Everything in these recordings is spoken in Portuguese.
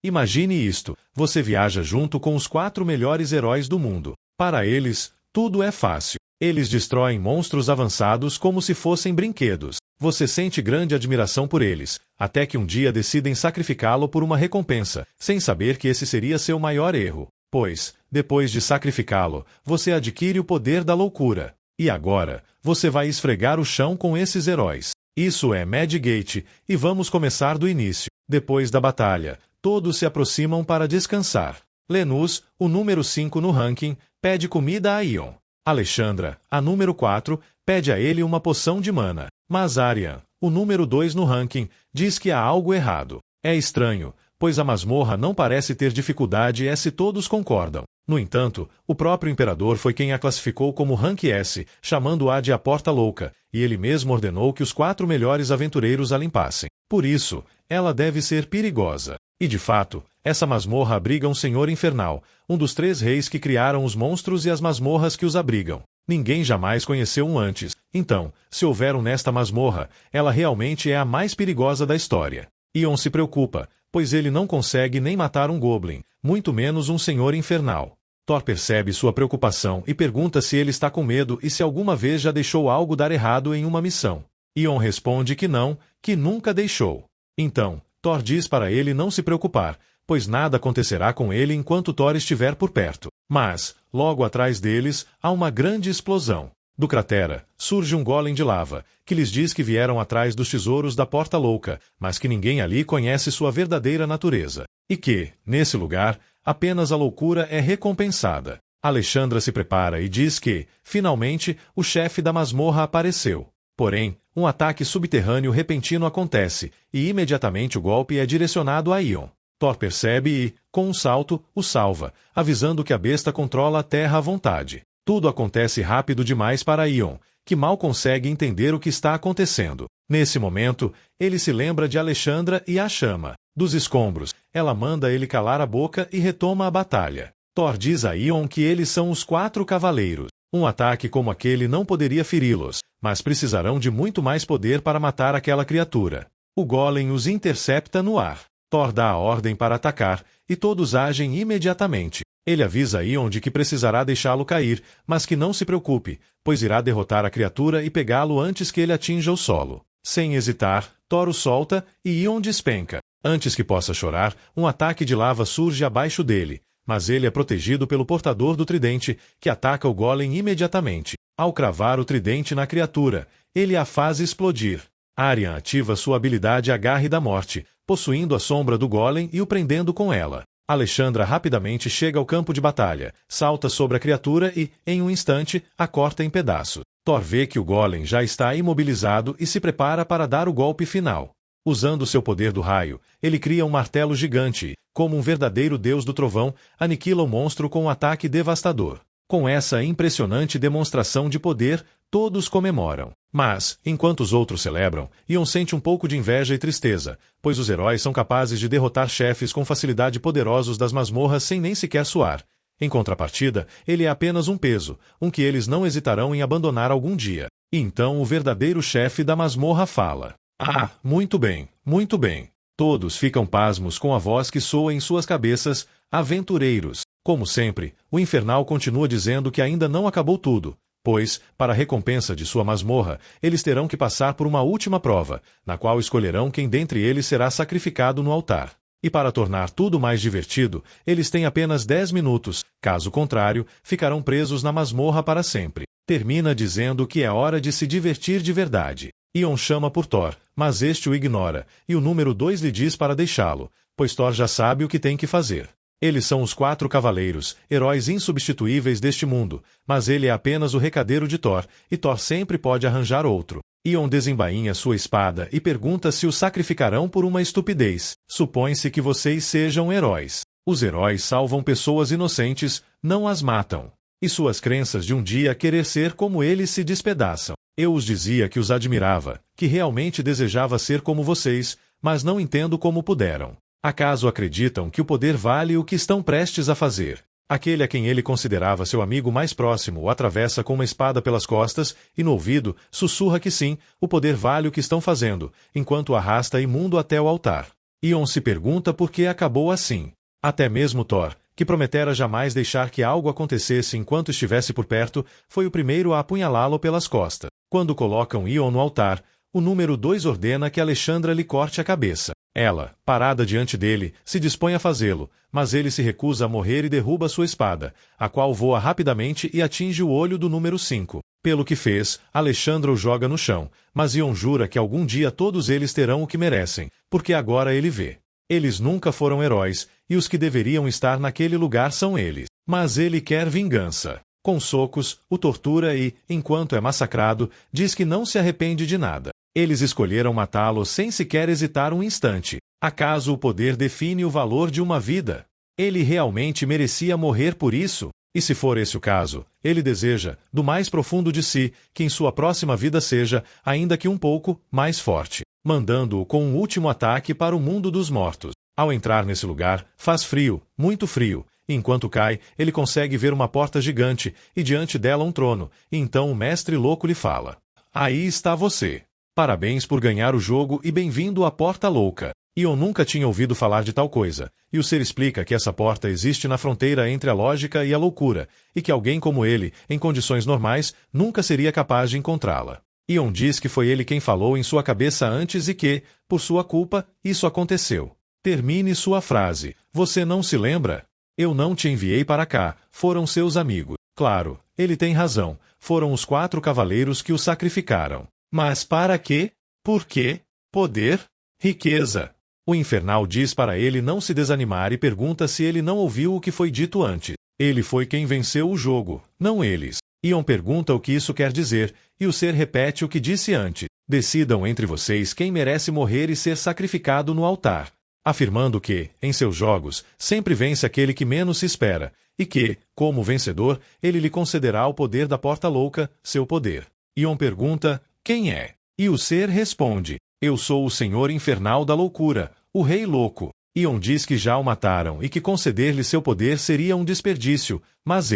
Imagine isto, você viaja junto com os 4 melhores heróis do mundo. Para eles, tudo é fácil. Eles destroem monstros avançados como se fossem brinquedos. Você sente grande admiração por eles, até que um dia decidem sacrificá-lo por uma recompensa, sem saber que esse seria seu maior erro. Pois, depois de sacrificá-lo, você adquire o poder da loucura. E agora, você vai esfregar o chão com esses heróis. Isso é Medgate, e vamos começar do início. Depois da batalha, todos se aproximam para descansar. Lenus, o número 5 no ranking, pede comida a Ion. Alexandra, a número 4, pede a ele uma poção de mana. Mas Aryan, o número 2 no ranking, diz que há algo errado. É estranho, pois a masmorra não parece ter dificuldade se todos concordam. No entanto, o próprio imperador foi quem a classificou como Rank S, chamando-a de a Porta Louca, e ele mesmo ordenou que os 4 melhores aventureiros a limpassem. Por isso, ela deve ser perigosa. E de fato, essa masmorra abriga um senhor infernal, um dos 3 reis que criaram os monstros e as masmorras que os abrigam. Ninguém jamais conheceu um antes, então, se houver um nesta masmorra, ela realmente é a mais perigosa da história. Ion se preocupa, pois ele não consegue nem matar um goblin, muito menos um senhor infernal. Thor percebe sua preocupação e pergunta se ele está com medo e se alguma vez já deixou algo dar errado em uma missão. Ion responde que não, que nunca deixou. Então, Thor diz para ele não se preocupar, pois nada acontecerá com ele enquanto Thor estiver por perto. Mas, logo atrás deles, há uma grande explosão. Do cratera, surge um golem de lava, que lhes diz que vieram atrás dos tesouros da Porta Louca, mas que ninguém ali conhece sua verdadeira natureza. E que, nesse lugar, apenas a loucura é recompensada. Alexandra se prepara e diz que, finalmente, o chefe da masmorra apareceu. Porém, um ataque subterrâneo repentino acontece, e imediatamente o golpe é direcionado a Ion. Thor percebe e, com um salto, o salva, avisando que a besta controla a terra à vontade. Tudo acontece rápido demais para Ion, que mal consegue entender o que está acontecendo. Nesse momento, ele se lembra de Alexandra e a chama. Dos escombros, ela manda ele calar a boca e retoma a batalha. Thor diz a Ion que eles são os 4 cavaleiros. Um ataque como aquele não poderia feri-los, mas precisarão de muito mais poder para matar aquela criatura. O golem os intercepta no ar. Thor dá a ordem para atacar, e todos agem imediatamente. Ele avisa Ion de que precisará deixá-lo cair, mas que não se preocupe, pois irá derrotar a criatura e pegá-lo antes que ele atinja o solo. Sem hesitar, Thor o solta e Ion despenca. Antes que possa chorar, um ataque de lava surge abaixo dele, mas ele é protegido pelo portador do tridente, que ataca o golem imediatamente. Ao cravar o tridente na criatura, ele a faz explodir. Aryan ativa sua habilidade Agarre da Morte, possuindo a sombra do golem e o prendendo com ela. Alexandra rapidamente chega ao campo de batalha, salta sobre a criatura e, em um instante, a corta em pedaços. Thor vê que o golem já está imobilizado e se prepara para dar o golpe final. Usando seu poder do raio, ele cria um martelo gigante e, como um verdadeiro deus do trovão, aniquila o monstro com um ataque devastador. Com essa impressionante demonstração de poder, todos comemoram. Mas, enquanto os outros celebram, Ion sente um pouco de inveja e tristeza, pois os heróis são capazes de derrotar chefes com facilidade poderosos das masmorras sem nem sequer suar. Em contrapartida, ele é apenas um peso, um que eles não hesitarão em abandonar algum dia. E então o verdadeiro chefe da masmorra fala. Ah, muito bem, muito bem. Todos ficam pasmos com a voz que soa em suas cabeças, aventureiros. Como sempre, o infernal continua dizendo que ainda não acabou tudo, pois, para a recompensa de sua masmorra, eles terão que passar por uma última prova, na qual escolherão quem dentre eles será sacrificado no altar. E para tornar tudo mais divertido, eles têm apenas 10 minutos, caso contrário, ficarão presos na masmorra para sempre. Termina dizendo que é hora de se divertir de verdade. Ion chama por Thor, mas este o ignora, e o número 2 lhe diz para deixá-lo, pois Thor já sabe o que tem que fazer. Eles são os 4 cavaleiros, heróis insubstituíveis deste mundo, mas ele é apenas o recadeiro de Thor, e Thor sempre pode arranjar outro. Ion desembainha sua espada e pergunta se o sacrificarão por uma estupidez. Supõe-se que vocês sejam heróis. Os heróis salvam pessoas inocentes, não as matam. E suas crenças de um dia querer ser como eles se despedaçam. Eu os dizia que os admirava, que realmente desejava ser como vocês, mas não entendo como puderam. Acaso acreditam que o poder vale o que estão prestes a fazer? Aquele a quem ele considerava seu amigo mais próximo o atravessa com uma espada pelas costas e no ouvido sussurra que sim, o poder vale o que estão fazendo, enquanto o arrasta imundo até o altar. Ion se pergunta por que acabou assim. Até mesmo Thor, que prometera jamais deixar que algo acontecesse enquanto estivesse por perto, foi o primeiro a apunhalá-lo pelas costas. Quando colocam Ion no altar, o número 2 ordena que Alexandra lhe corte a cabeça. Ela, parada diante dele, se dispõe a fazê-lo, mas ele se recusa a morrer e derruba sua espada, a qual voa rapidamente e atinge o olho do número 5. Pelo que fez, Alexandra o joga no chão, mas Ion jura que algum dia todos eles terão o que merecem, porque agora ele vê. Eles nunca foram heróis, e os que deveriam estar naquele lugar são eles. Mas ele quer vingança. Com socos, o tortura e, enquanto é massacrado, diz que não se arrepende de nada. Eles escolheram matá-lo sem sequer hesitar um instante. Acaso o poder define o valor de uma vida? Ele realmente merecia morrer por isso? E se for esse o caso, ele deseja, do mais profundo de si, que em sua próxima vida seja, ainda que um pouco, mais forte, mandando-o com um último ataque para o mundo dos mortos. Ao entrar nesse lugar, faz frio, muito frio. Enquanto cai, ele consegue ver uma porta gigante, e diante dela um trono. Então o mestre louco lhe fala: "Aí está você. Parabéns por ganhar o jogo e bem-vindo à Porta Louca." Ion nunca tinha ouvido falar de tal coisa, e o ser explica que essa porta existe na fronteira entre a lógica e a loucura, e que alguém como ele, em condições normais, nunca seria capaz de encontrá-la. Ion diz que foi ele quem falou em sua cabeça antes e que, por sua culpa, isso aconteceu. Termine sua frase. Você não se lembra? Eu não te enviei para cá, foram seus amigos. Claro, ele tem razão, foram os 4 cavaleiros que o sacrificaram. Mas para quê? Por quê? Poder? Riqueza? O Infernal diz para ele não se desanimar e pergunta se ele não ouviu o que foi dito antes. Ele foi quem venceu o jogo, não eles. Ion pergunta o que isso quer dizer, e o ser repete o que disse antes. Decidam entre vocês quem merece morrer e ser sacrificado no altar. Afirmando que, em seus jogos, sempre vence aquele que menos se espera, e que, como vencedor, ele lhe concederá o poder da Porta Louca, seu poder. Ion pergunta: quem é? E o ser responde: eu sou o Senhor Infernal da Loucura, o Rei Louco. Ion diz que já o mataram e que conceder-lhe seu poder seria um desperdício, mas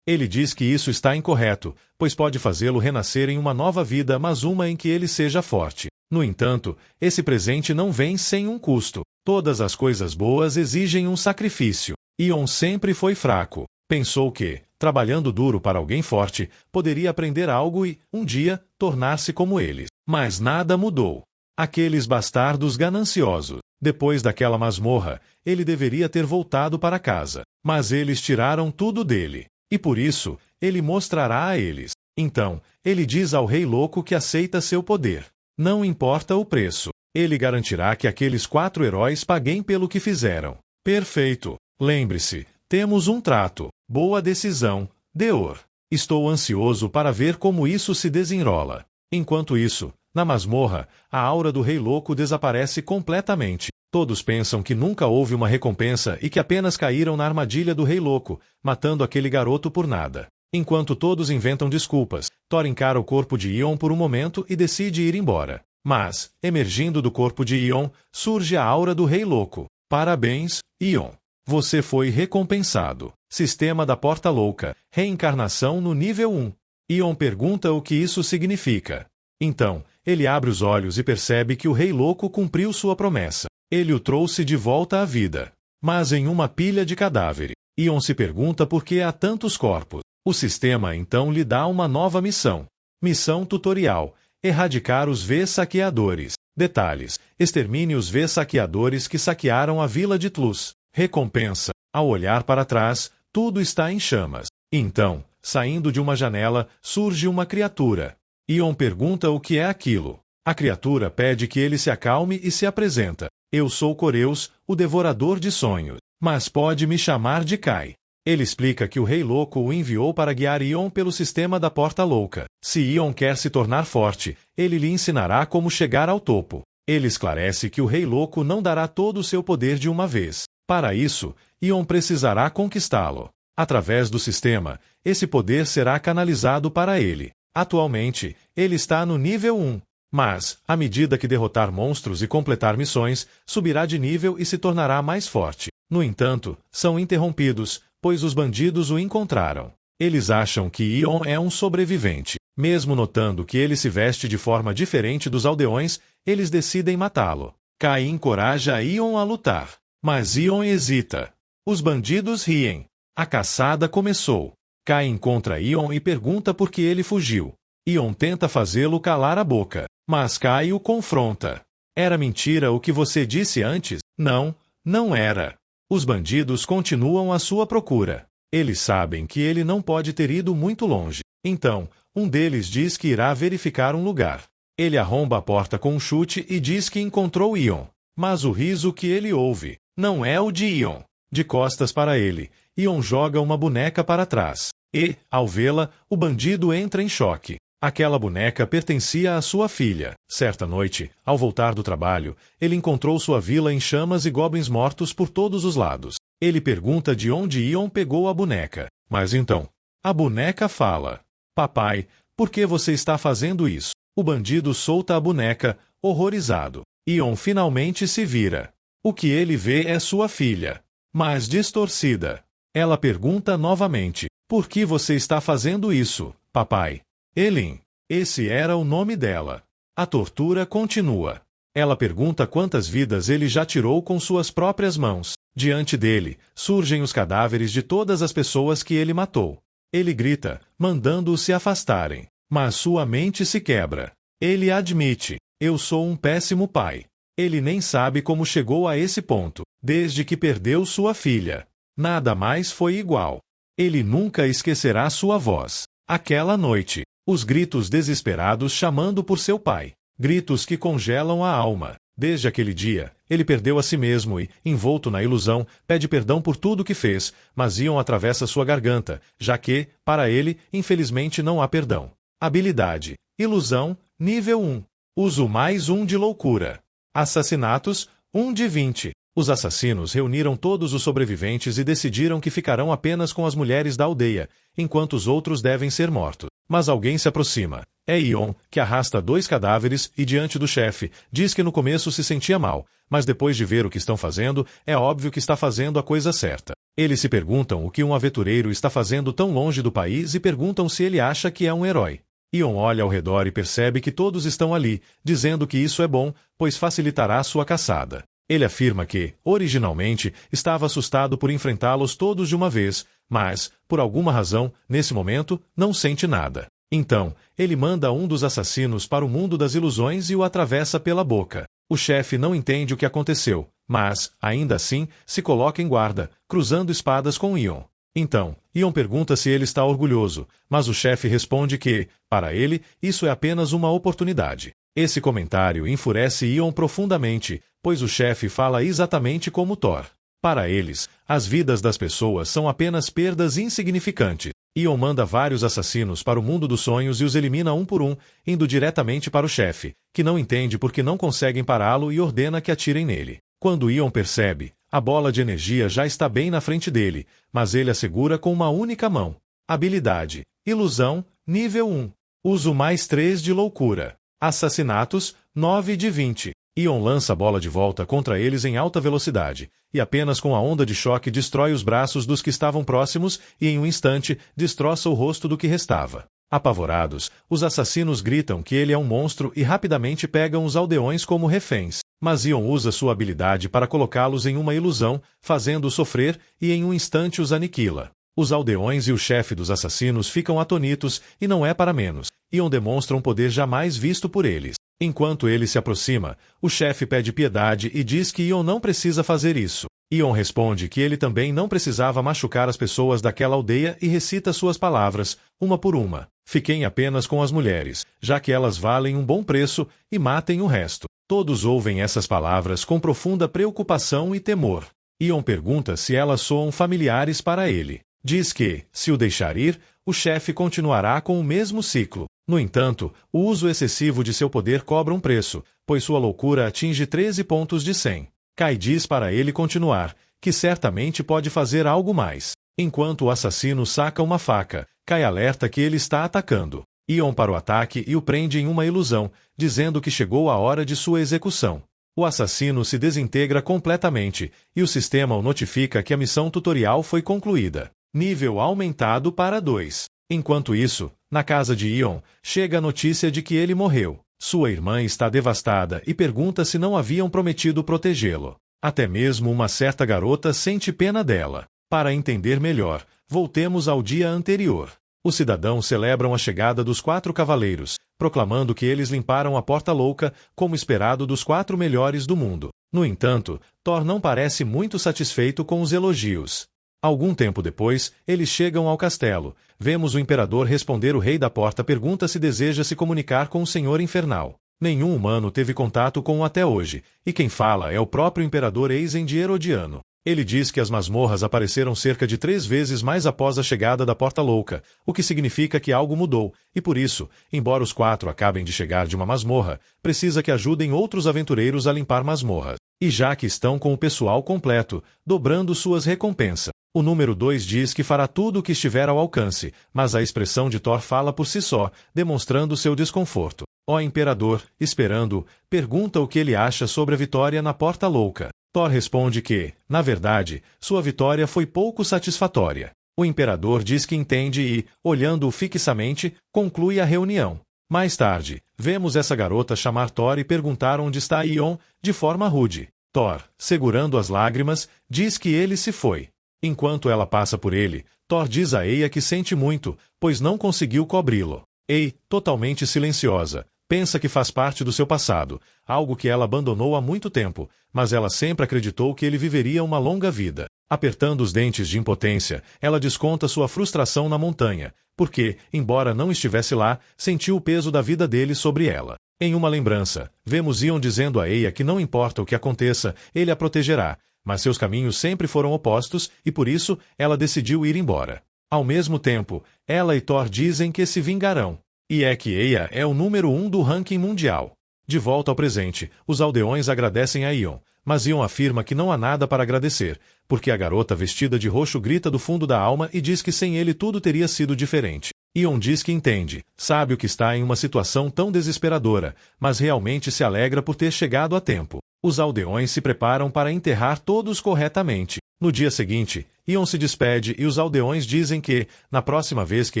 ele diz que isso está incorreto, pois pode fazê-lo renascer em uma nova vida, mas uma em que ele seja forte. No entanto, esse presente não vem sem um custo. Todas as coisas boas exigem um sacrifício. Ion sempre foi fraco. Pensou que, trabalhando duro para alguém forte, poderia aprender algo e, um dia, tornar-se como eles. Mas nada mudou. Aqueles bastardos gananciosos. Depois daquela masmorra, ele deveria ter voltado para casa. Mas eles tiraram tudo dele. E por isso, ele mostrará a eles. Então, ele diz ao Rei Louco que aceita seu poder. Não importa o preço. Ele garantirá que aqueles 4 heróis paguem pelo que fizeram. Perfeito. Lembre-se, temos um trato. Boa decisão, Deor. Estou ansioso para ver como isso se desenrola. Enquanto isso, na masmorra, a aura do Rei Louco desaparece completamente. Todos pensam que nunca houve uma recompensa e que apenas caíram na armadilha do Rei Louco, matando aquele garoto por nada. Enquanto todos inventam desculpas, Thor encara o corpo de Ion por um momento e decide ir embora. Mas, emergindo do corpo de Ion, surge a aura do Rei Louco. Parabéns, Ion. Você foi recompensado. Sistema da Porta Louca. Reencarnação no nível 1. Ion pergunta o que isso significa. Então, ele abre os olhos e percebe que o Rei Louco cumpriu sua promessa. Ele o trouxe de volta à vida. Mas em uma pilha de cadáveres. Ion se pergunta por que há tantos corpos. O sistema então lhe dá uma nova missão. Missão tutorial. Erradicar os V-saqueadores. Detalhes. Extermine os V-saqueadores que saquearam a vila de Tlus. Recompensa. Ao olhar para trás, tudo está em chamas. Então, saindo de uma janela, surge uma criatura. Ion pergunta o que é aquilo. A criatura pede que ele se acalme e se apresenta. Eu sou Coreus, o devorador de sonhos. Mas pode me chamar de Kai. Ele explica que o Rei Louco o enviou para guiar Ion pelo sistema da Porta Louca. Se Ion quer se tornar forte, ele lhe ensinará como chegar ao topo. Ele esclarece que o Rei Louco não dará todo o seu poder de uma vez. Para isso, Ion precisará conquistá-lo. Através do sistema, esse poder será canalizado para ele. Atualmente, ele está no nível 1. Mas, à medida que derrotar monstros e completar missões, subirá de nível e se tornará mais forte. No entanto, são interrompidos, pois os bandidos o encontraram. Eles acham que Ion é um sobrevivente. Mesmo notando que ele se veste de forma diferente dos aldeões, eles decidem matá-lo. Kai encoraja Ion a lutar, mas Ion hesita. Os bandidos riem. A caçada começou. Kai encontra Ion e pergunta por que ele fugiu. Ion tenta fazê-lo calar a boca, mas Kai o confronta. Era mentira o que você disse antes? Não, não era. Os bandidos continuam a sua procura. Eles sabem que ele não pode ter ido muito longe. Então, um deles diz que irá verificar um lugar. Ele arromba a porta com um chute e diz que encontrou Ion. Mas o riso que ele ouve não é o de Ion. De costas para ele, Ion joga uma boneca para trás. E, ao vê-la, o bandido entra em choque. Aquela boneca pertencia à sua filha. Certa noite, ao voltar do trabalho, ele encontrou sua vila em chamas e goblins mortos por todos os lados. Ele pergunta de onde Ion pegou a boneca. Mas então, a boneca fala: Papai, por que você está fazendo isso? O bandido solta a boneca, horrorizado. Ion finalmente se vira. O que ele vê é sua filha, mas distorcida. Ela pergunta novamente: Por que você está fazendo isso, papai? Elin. Esse era o nome dela. A tortura continua. Ela pergunta quantas vidas ele já tirou com suas próprias mãos. Diante dele, surgem os cadáveres de todas as pessoas que ele matou. Ele grita, mandando-os se afastarem. Mas sua mente se quebra. Ele admite: eu sou um péssimo pai. Ele nem sabe como chegou a esse ponto, desde que perdeu sua filha. Nada mais foi igual. Ele nunca esquecerá sua voz. Aquela noite, os gritos desesperados chamando por seu pai. Gritos que congelam a alma. Desde aquele dia, ele perdeu a si mesmo e, envolto na ilusão, pede perdão por tudo que fez, mas Ion atravessa sua garganta, já que, para ele, infelizmente não há perdão. Habilidade: Ilusão, nível 1. Uso mais 1 de loucura. Assassinatos, 1 de 20. Os assassinos reuniram todos os sobreviventes e decidiram que ficarão apenas com as mulheres da aldeia, enquanto os outros devem ser mortos. Mas alguém se aproxima. É Ion, que arrasta 2 cadáveres e, diante do chefe, diz que no começo se sentia mal, mas depois de ver o que estão fazendo, é óbvio que está fazendo a coisa certa. Eles se perguntam o que um aventureiro está fazendo tão longe do país e perguntam se ele acha que é um herói. Ion olha ao redor e percebe que todos estão ali, dizendo que isso é bom, pois facilitará sua caçada. Ele afirma que, originalmente, estava assustado por enfrentá-los todos de uma vez, mas, por alguma razão, nesse momento, não sente nada. Então, ele manda um dos assassinos para o mundo das ilusões e o atravessa pela boca. O chefe não entende o que aconteceu, mas, ainda assim, se coloca em guarda, cruzando espadas com Ion. Então, Ion pergunta se ele está orgulhoso, mas o chefe responde que, para ele, isso é apenas uma oportunidade. Esse comentário enfurece Ion profundamente, pois o chefe fala exatamente como Thor. Para eles, as vidas das pessoas são apenas perdas insignificantes. Ion manda vários assassinos para o mundo dos sonhos e os elimina um por um, indo diretamente para o chefe, que não entende porque não conseguem pará-lo e ordena que atirem nele. Quando Ion percebe, a bola de energia já está bem na frente dele, mas ele a segura com uma única mão. Habilidade: Ilusão, nível 1. Uso mais 3 de loucura. Assassinatos, 9 de 20. Ion lança a bola de volta contra eles em alta velocidade, e apenas com a onda de choque destrói os braços dos que estavam próximos e em um instante destroça o rosto do que restava. Apavorados, os assassinos gritam que ele é um monstro e rapidamente pegam os aldeões como reféns. Mas Ion usa sua habilidade para colocá-los em uma ilusão, fazendo-os sofrer e em um instante os aniquila. Os aldeões e o chefe dos assassinos ficam atonitos e não é para menos. Ion demonstra um poder jamais visto por eles. Enquanto ele se aproxima, o chefe pede piedade e diz que Ion não precisa fazer isso. Ion responde que ele também não precisava machucar as pessoas daquela aldeia e recita suas palavras, uma por uma. Fiquem apenas com as mulheres, já que elas valem um bom preço, e matem o resto. Todos ouvem essas palavras com profunda preocupação e temor. Ion pergunta se elas soam familiares para ele. Diz que, se o deixar ir, o chefe continuará com o mesmo ciclo. No entanto, o uso excessivo de seu poder cobra um preço, pois sua loucura atinge 13 pontos de 100. Kai diz para ele continuar, que certamente pode fazer algo mais. Enquanto o assassino saca uma faca, Kai alerta que ele está atacando. Ion para o ataque e o prende em uma ilusão, dizendo que chegou a hora de sua execução. O assassino se desintegra completamente, e o sistema o notifica que a missão tutorial foi concluída. Nível aumentado para 2. Enquanto isso, na casa de Ion, chega a notícia de que ele morreu. Sua irmã está devastada e pergunta se não haviam prometido protegê-lo. Até mesmo uma certa garota sente pena dela. Para entender melhor, voltemos ao dia anterior. Os cidadãos celebram a chegada dos 4 cavaleiros, proclamando que eles limparam a Porta Louca, como esperado dos 4 melhores do mundo. No entanto, Thor não parece muito satisfeito com os elogios. Algum tempo depois, eles chegam ao castelo. Vemos o imperador responder. O rei da porta pergunta se deseja se comunicar com o Senhor Infernal. Nenhum humano teve contato com o até hoje, e quem fala é o próprio imperador Eisen de Herodiano. Ele diz que as masmorras apareceram cerca de 3 vezes mais após a chegada da Porta Louca, o que significa que algo mudou, e por isso, embora os 4 acabem de chegar de uma masmorra, precisa que ajudem outros aventureiros a limpar masmorras. E já que estão com o pessoal completo, dobrando suas recompensas. O número 2 diz que fará tudo o que estiver ao alcance, mas a expressão de Thor fala por si só, demonstrando seu desconforto. O imperador, esperando, pergunta o que ele acha sobre a vitória na Porta Louca. Thor responde que, na verdade, sua vitória foi pouco satisfatória. O imperador diz que entende e, olhando-o fixamente, conclui a reunião. Mais tarde, vemos essa garota chamar Thor e perguntar onde está Ion, de forma rude. Thor, segurando as lágrimas, diz que ele se foi. Enquanto ela passa por ele, Thor diz a Eia que sente muito, pois não conseguiu cobri-lo. Ei, totalmente silenciosa, pensa que faz parte do seu passado, algo que ela abandonou há muito tempo, mas ela sempre acreditou que ele viveria uma longa vida. Apertando os dentes de impotência, ela desconta sua frustração na montanha, porque, embora não estivesse lá, sentiu o peso da vida dele sobre ela. Em uma lembrança, vemos Ion dizendo a Eia que não importa o que aconteça, ele a protegerá, mas seus caminhos sempre foram opostos e por isso ela decidiu ir embora. Ao mesmo tempo, ela e Thor dizem que se vingarão. E é que Eia é o número 1 do ranking mundial. De volta ao presente, os aldeões agradecem a Ion, mas Ion afirma que não há nada para agradecer, porque a garota vestida de roxo grita do fundo da alma e diz que sem ele tudo teria sido diferente. Ion diz que entende, sabe o que está em uma situação tão desesperadora, mas realmente se alegra por ter chegado a tempo. Os aldeões se preparam para enterrar todos corretamente. No dia seguinte, Ion se despede e os aldeões dizem que, na próxima vez que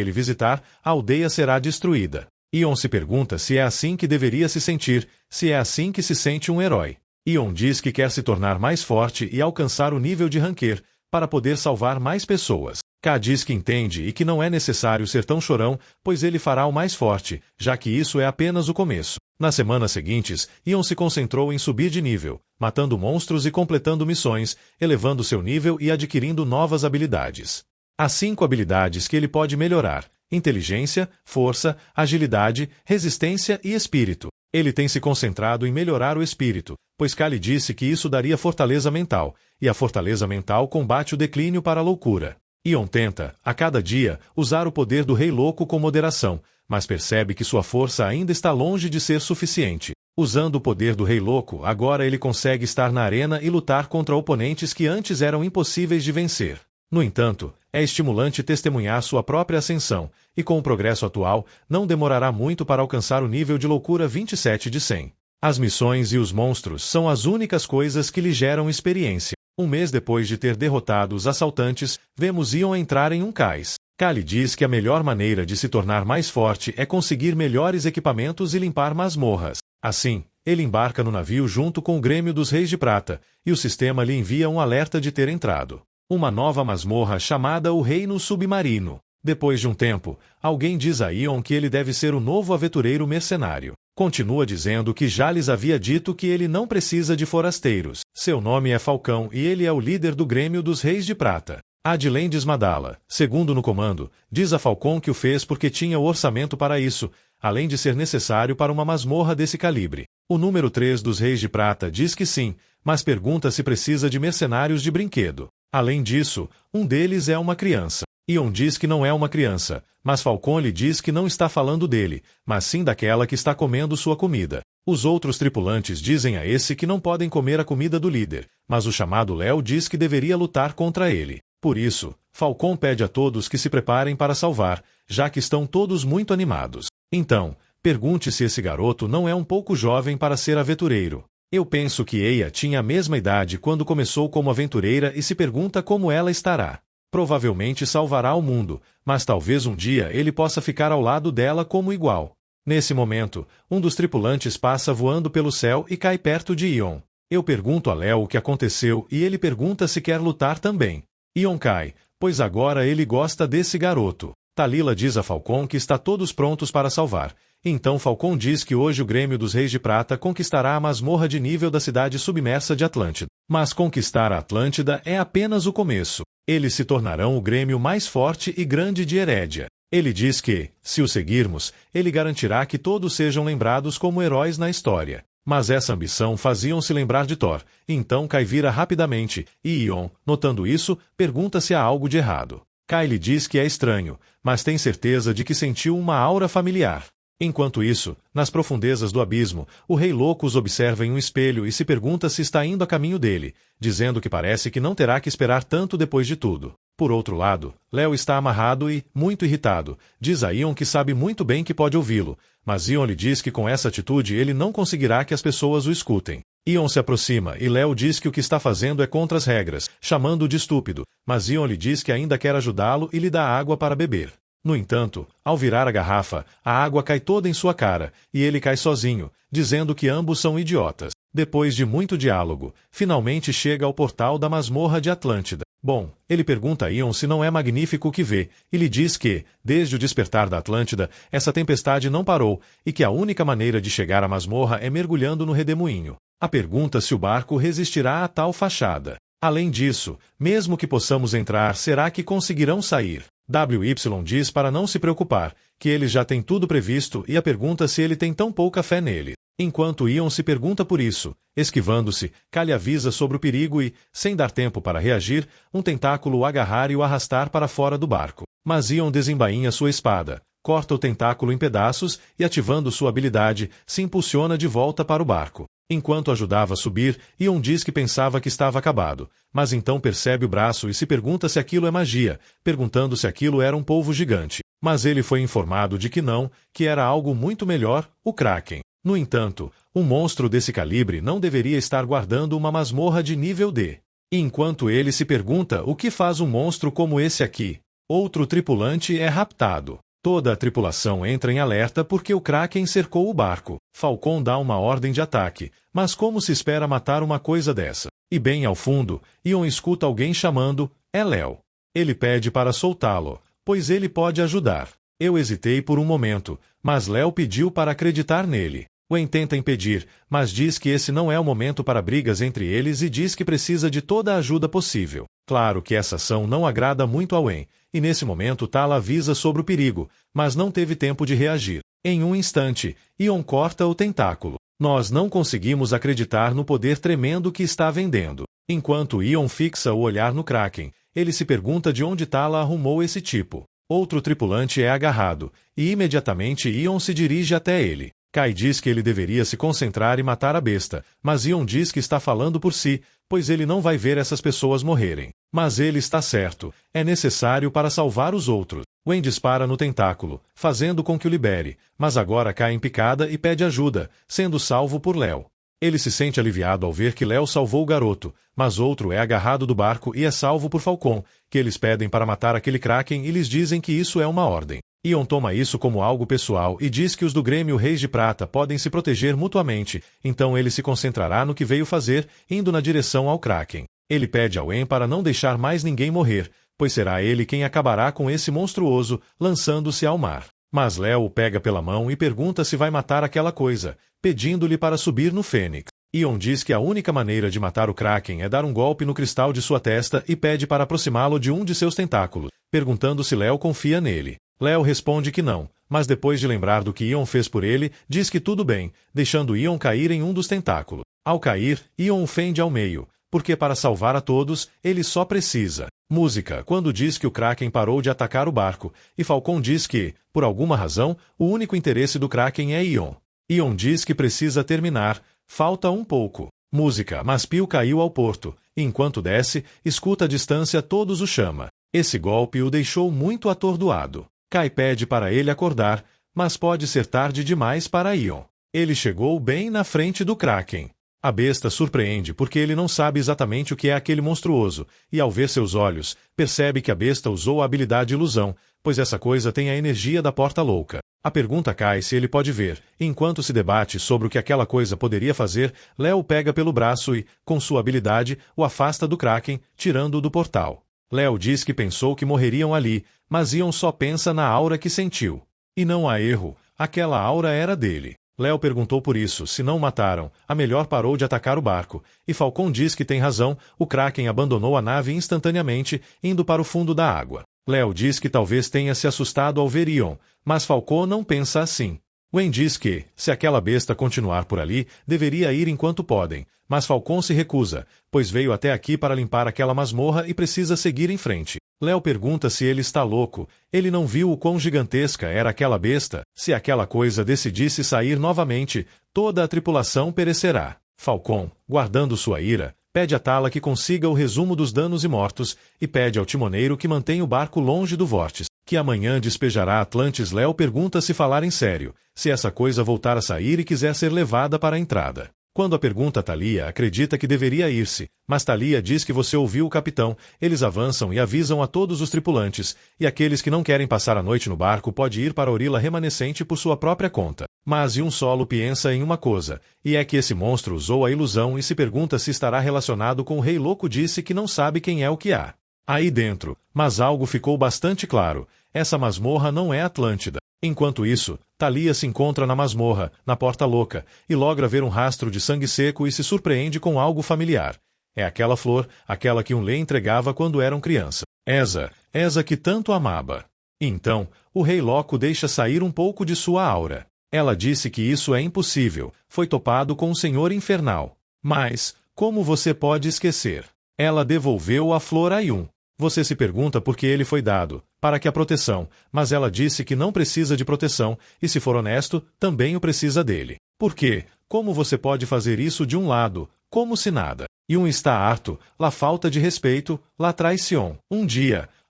ele visitar, a aldeia será destruída. Ion se pergunta se é assim que deveria se sentir, se é assim que se sente um herói. Ion diz que quer se tornar mais forte e alcançar o nível de Ranger, para poder salvar mais pessoas. K diz que entende e que não é necessário ser tão chorão, pois ele fará o mais forte, já que isso é apenas o começo. Nas semanas seguintes, Ion se concentrou em subir de nível, matando monstros e completando missões, elevando seu nível e adquirindo novas habilidades. Há 5 habilidades que ele pode melhorar: inteligência, força, agilidade, resistência e espírito. Ele tem se concentrado em melhorar o espírito, pois Kali disse que isso daria fortaleza mental, e a fortaleza mental combate o declínio para a loucura. Ion tenta, a cada dia, usar o poder do Rei Louco com moderação, mas percebe que sua força ainda está longe de ser suficiente. Usando o poder do Rei Louco, agora ele consegue estar na arena e lutar contra oponentes que antes eram impossíveis de vencer. No entanto, é estimulante testemunhar sua própria ascensão, e com o progresso atual, não demorará muito para alcançar o nível de loucura 27 de 100. As missões e os monstros são as únicas coisas que lhe geram experiência. Um mês depois de ter derrotado os assaltantes, vemos Ion entrar em um cais. Kali diz que a melhor maneira de se tornar mais forte é conseguir melhores equipamentos e limpar masmorras. Assim, ele embarca no navio junto com o Grêmio dos Reis de Prata, e o sistema lhe envia um alerta de ter entrado uma nova masmorra chamada o Reino Submarino. Depois de um tempo, alguém diz a Ion que ele deve ser o novo aventureiro mercenário. Continua dizendo que já lhes havia dito que ele não precisa de forasteiros. Seu nome é Falcão e ele é o líder do Grêmio dos Reis de Prata. Adlendes Madala, segundo no comando, diz a Falcon que o fez porque tinha o orçamento para isso, além de ser necessário para uma masmorra desse calibre. O número 3 dos Reis de Prata diz que sim, mas pergunta se precisa de mercenários de brinquedo. Além disso, um deles é uma criança. Ion diz que não é uma criança, mas Falcon lhe diz que não está falando dele, mas sim daquela que está comendo sua comida. Os outros tripulantes dizem a esse que não podem comer a comida do líder, mas o chamado Léo diz que deveria lutar contra ele. Por isso, Falcon pede a todos que se preparem para salvar, já que estão todos muito animados. Então, pergunte se esse garoto não é um pouco jovem para ser aventureiro. Eu penso que Eia tinha a mesma idade quando começou como aventureira e se pergunta como ela estará. Provavelmente salvará o mundo, mas talvez um dia ele possa ficar ao lado dela como igual. Nesse momento, um dos tripulantes passa voando pelo céu e cai perto de Ion. Eu pergunto a Léo o que aconteceu e ele pergunta se quer lutar também. Ion cai, pois agora ele gosta desse garoto. Talila diz a Falcon que está todos prontos para salvar. Então Falcon diz que hoje o Grêmio dos Reis de Prata conquistará a masmorra de nível da cidade submersa de Atlântida. Mas conquistar a Atlântida é apenas o começo. Eles se tornarão o Grêmio mais forte e grande de Herédia. Ele diz que, se o seguirmos, ele garantirá que todos sejam lembrados como heróis na história. Mas essa ambição faziam-se lembrar de Thor, então Kai vira rapidamente, e Ion, notando isso, pergunta se há algo de errado. Kai lhe diz que é estranho, mas tem certeza de que sentiu uma aura familiar. Enquanto isso, nas profundezas do abismo, o Rei Louco os observa em um espelho e se pergunta se está indo a caminho dele, dizendo que parece que não terá que esperar tanto depois de tudo. Por outro lado, Léo está amarrado e, muito irritado, diz a Ion que sabe muito bem que pode ouvi-lo, mas Ion lhe diz que com essa atitude ele não conseguirá que as pessoas o escutem. Ion se aproxima e Léo diz que o que está fazendo é contra as regras, chamando-o de estúpido, mas Ion lhe diz que ainda quer ajudá-lo e lhe dá água para beber. No entanto, ao virar a garrafa, a água cai toda em sua cara, e ele cai sozinho, dizendo que ambos são idiotas. Depois de muito diálogo, finalmente chega ao portal da masmorra de Atlântida. Bom, ele pergunta a Ion se não é magnífico o que vê, e lhe diz que, desde o despertar da Atlântida, essa tempestade não parou, e que a única maneira de chegar à masmorra é mergulhando no redemoinho. A pergunta se o barco resistirá a tal fachada. Além disso, mesmo que possamos entrar, será que conseguirão sair? WY diz para não se preocupar, que eles já têm tudo previsto e a pergunta se ele tem tão pouca fé nele. Enquanto Ion se pergunta por isso, esquivando-se, Kai avisa sobre o perigo e, sem dar tempo para reagir, um tentáculo o agarrar e o arrastar para fora do barco. Mas Ion desembainha sua espada, corta o tentáculo em pedaços e, ativando sua habilidade, se impulsiona de volta para o barco. Enquanto ajudava a subir, Ion diz que pensava que estava acabado, mas então percebe o braço e se pergunta se aquilo é magia, perguntando se aquilo era um polvo gigante. Mas ele foi informado de que não, que era algo muito melhor, o Kraken. No entanto, um monstro desse calibre não deveria estar guardando uma masmorra de nível D. E enquanto ele se pergunta o que faz um monstro como esse aqui, outro tripulante é raptado. Toda a tripulação entra em alerta porque o Kraken cercou o barco. Falcon dá uma ordem de ataque, mas como se espera matar uma coisa dessa? E bem ao fundo, Ion escuta alguém chamando, é Léo. Ele pede para soltá-lo, pois ele pode ajudar. Eu hesitei por um momento, mas Léo pediu para acreditar nele. Wen tenta impedir, mas diz que esse não é o momento para brigas entre eles e diz que precisa de toda a ajuda possível. Claro que essa ação não agrada muito a Wen, e nesse momento Tala avisa sobre o perigo, mas não teve tempo de reagir. Em um instante, Ion corta o tentáculo. Nós não conseguimos acreditar no poder tremendo que está vendendo. Enquanto Ion fixa o olhar no Kraken, ele se pergunta de onde Tala arrumou esse tipo. Outro tripulante é agarrado, e imediatamente Ion se dirige até ele. Kai diz que ele deveria se concentrar e matar a besta, mas Ion diz que está falando por si, pois ele não vai ver essas pessoas morrerem. Mas ele está certo, é necessário para salvar os outros. Wen dispara no tentáculo, fazendo com que o libere, mas agora cai em picada e pede ajuda, sendo salvo por Léo. Ele se sente aliviado ao ver que Léo salvou o garoto, mas outro é agarrado do barco e é salvo por Falcon, que eles pedem para matar aquele Kraken e lhes dizem que isso é uma ordem. Ion toma isso como algo pessoal e diz que os do Grêmio Reis de Prata podem se proteger mutuamente, então ele se concentrará no que veio fazer, indo na direção ao Kraken. Ele pede ao Wen para não deixar mais ninguém morrer, pois será ele quem acabará com esse monstruoso, lançando-se ao mar. Mas Léo o pega pela mão e pergunta se vai matar aquela coisa, pedindo-lhe para subir no Fênix. Ion diz que a única maneira de matar o Kraken é dar um golpe no cristal de sua testa e pede para aproximá-lo de um de seus tentáculos, perguntando se Léo confia nele. Léo responde que não, mas depois de lembrar do que Ion fez por ele, diz que tudo bem, deixando Ion cair em um dos tentáculos. Ao cair, Ion o fende ao meio, porque para salvar a todos, ele só precisa. Música, quando diz que o Kraken parou de atacar o barco, e Falcon diz que, por alguma razão, o único interesse do Kraken é Ion. Ion diz que precisa terminar, falta um pouco. Música, mas Pio caiu ao porto, e enquanto desce, escuta à distância todos o chama. Esse golpe o deixou muito atordoado. Kai pede para ele acordar, mas pode ser tarde demais para Ion. Ele chegou bem na frente do Kraken. A besta surpreende porque ele não sabe exatamente o que é aquele monstruoso, e ao ver seus olhos, percebe que a besta usou a habilidade ilusão, pois essa coisa tem a energia da porta louca. A pergunta cai se ele pode ver. Enquanto se debate sobre o que aquela coisa poderia fazer, Léo o pega pelo braço e, com sua habilidade, o afasta do Kraken, tirando-o do portal. Léo diz que pensou que morreriam ali, mas Ion só pensa na aura que sentiu. E não há erro, aquela aura era dele. Léo perguntou por isso, se não mataram, a melhor parou de atacar o barco, e Falcon diz que tem razão, o Kraken abandonou a nave instantaneamente, indo para o fundo da água. Léo diz que talvez tenha se assustado ao ver Ion, mas Falcon não pensa assim. Wen diz que, se aquela besta continuar por ali, deveria ir enquanto podem, mas Falcon se recusa, pois veio até aqui para limpar aquela masmorra e precisa seguir em frente. Léo pergunta se ele está louco, ele não viu o quão gigantesca era aquela besta, se aquela coisa decidisse sair novamente, toda a tripulação perecerá. Falcon, guardando sua ira, pede a Tala que consiga o resumo dos danos e mortos, e pede ao timoneiro que mantenha o barco longe do vórtice, que amanhã despejará Atlantis. Léo pergunta se falar em sério, se essa coisa voltar a sair e quiser ser levada para a entrada. Quando a pergunta Thalia acredita que deveria ir-se, mas Thalia diz que você ouviu o capitão, eles avançam e avisam a todos os tripulantes, e aqueles que não querem passar a noite no barco pode ir para a orila remanescente por sua própria conta. Mas Yun solo pensa em uma coisa, e é que esse monstro usou a ilusão e se pergunta se estará relacionado com o Rei Louco. Disse que não sabe quem é o que há aí dentro, mas algo ficou bastante claro, essa masmorra não é Atlântida. Enquanto isso, Thalia se encontra na masmorra, na Porta Louca, e logra ver um rastro de sangue seco e se surpreende com algo familiar. É aquela flor, aquela que um lhe entregava quando eram criança. Esa que tanto amava. Então, o Rei Loco deixa sair um pouco de sua aura. Ela disse que isso é impossível, foi topado com o Senhor Infernal. Mas, como você pode esquecer? Ela devolveu a flor a Yun. Você se pergunta por que ele foi dado, para que a proteção, mas ela disse que não precisa de proteção, e se for honesto, também o precisa dele. Por quê? Como você pode fazer isso de um lado, como se nada? Yun está harto, lá falta de respeito, lá traição.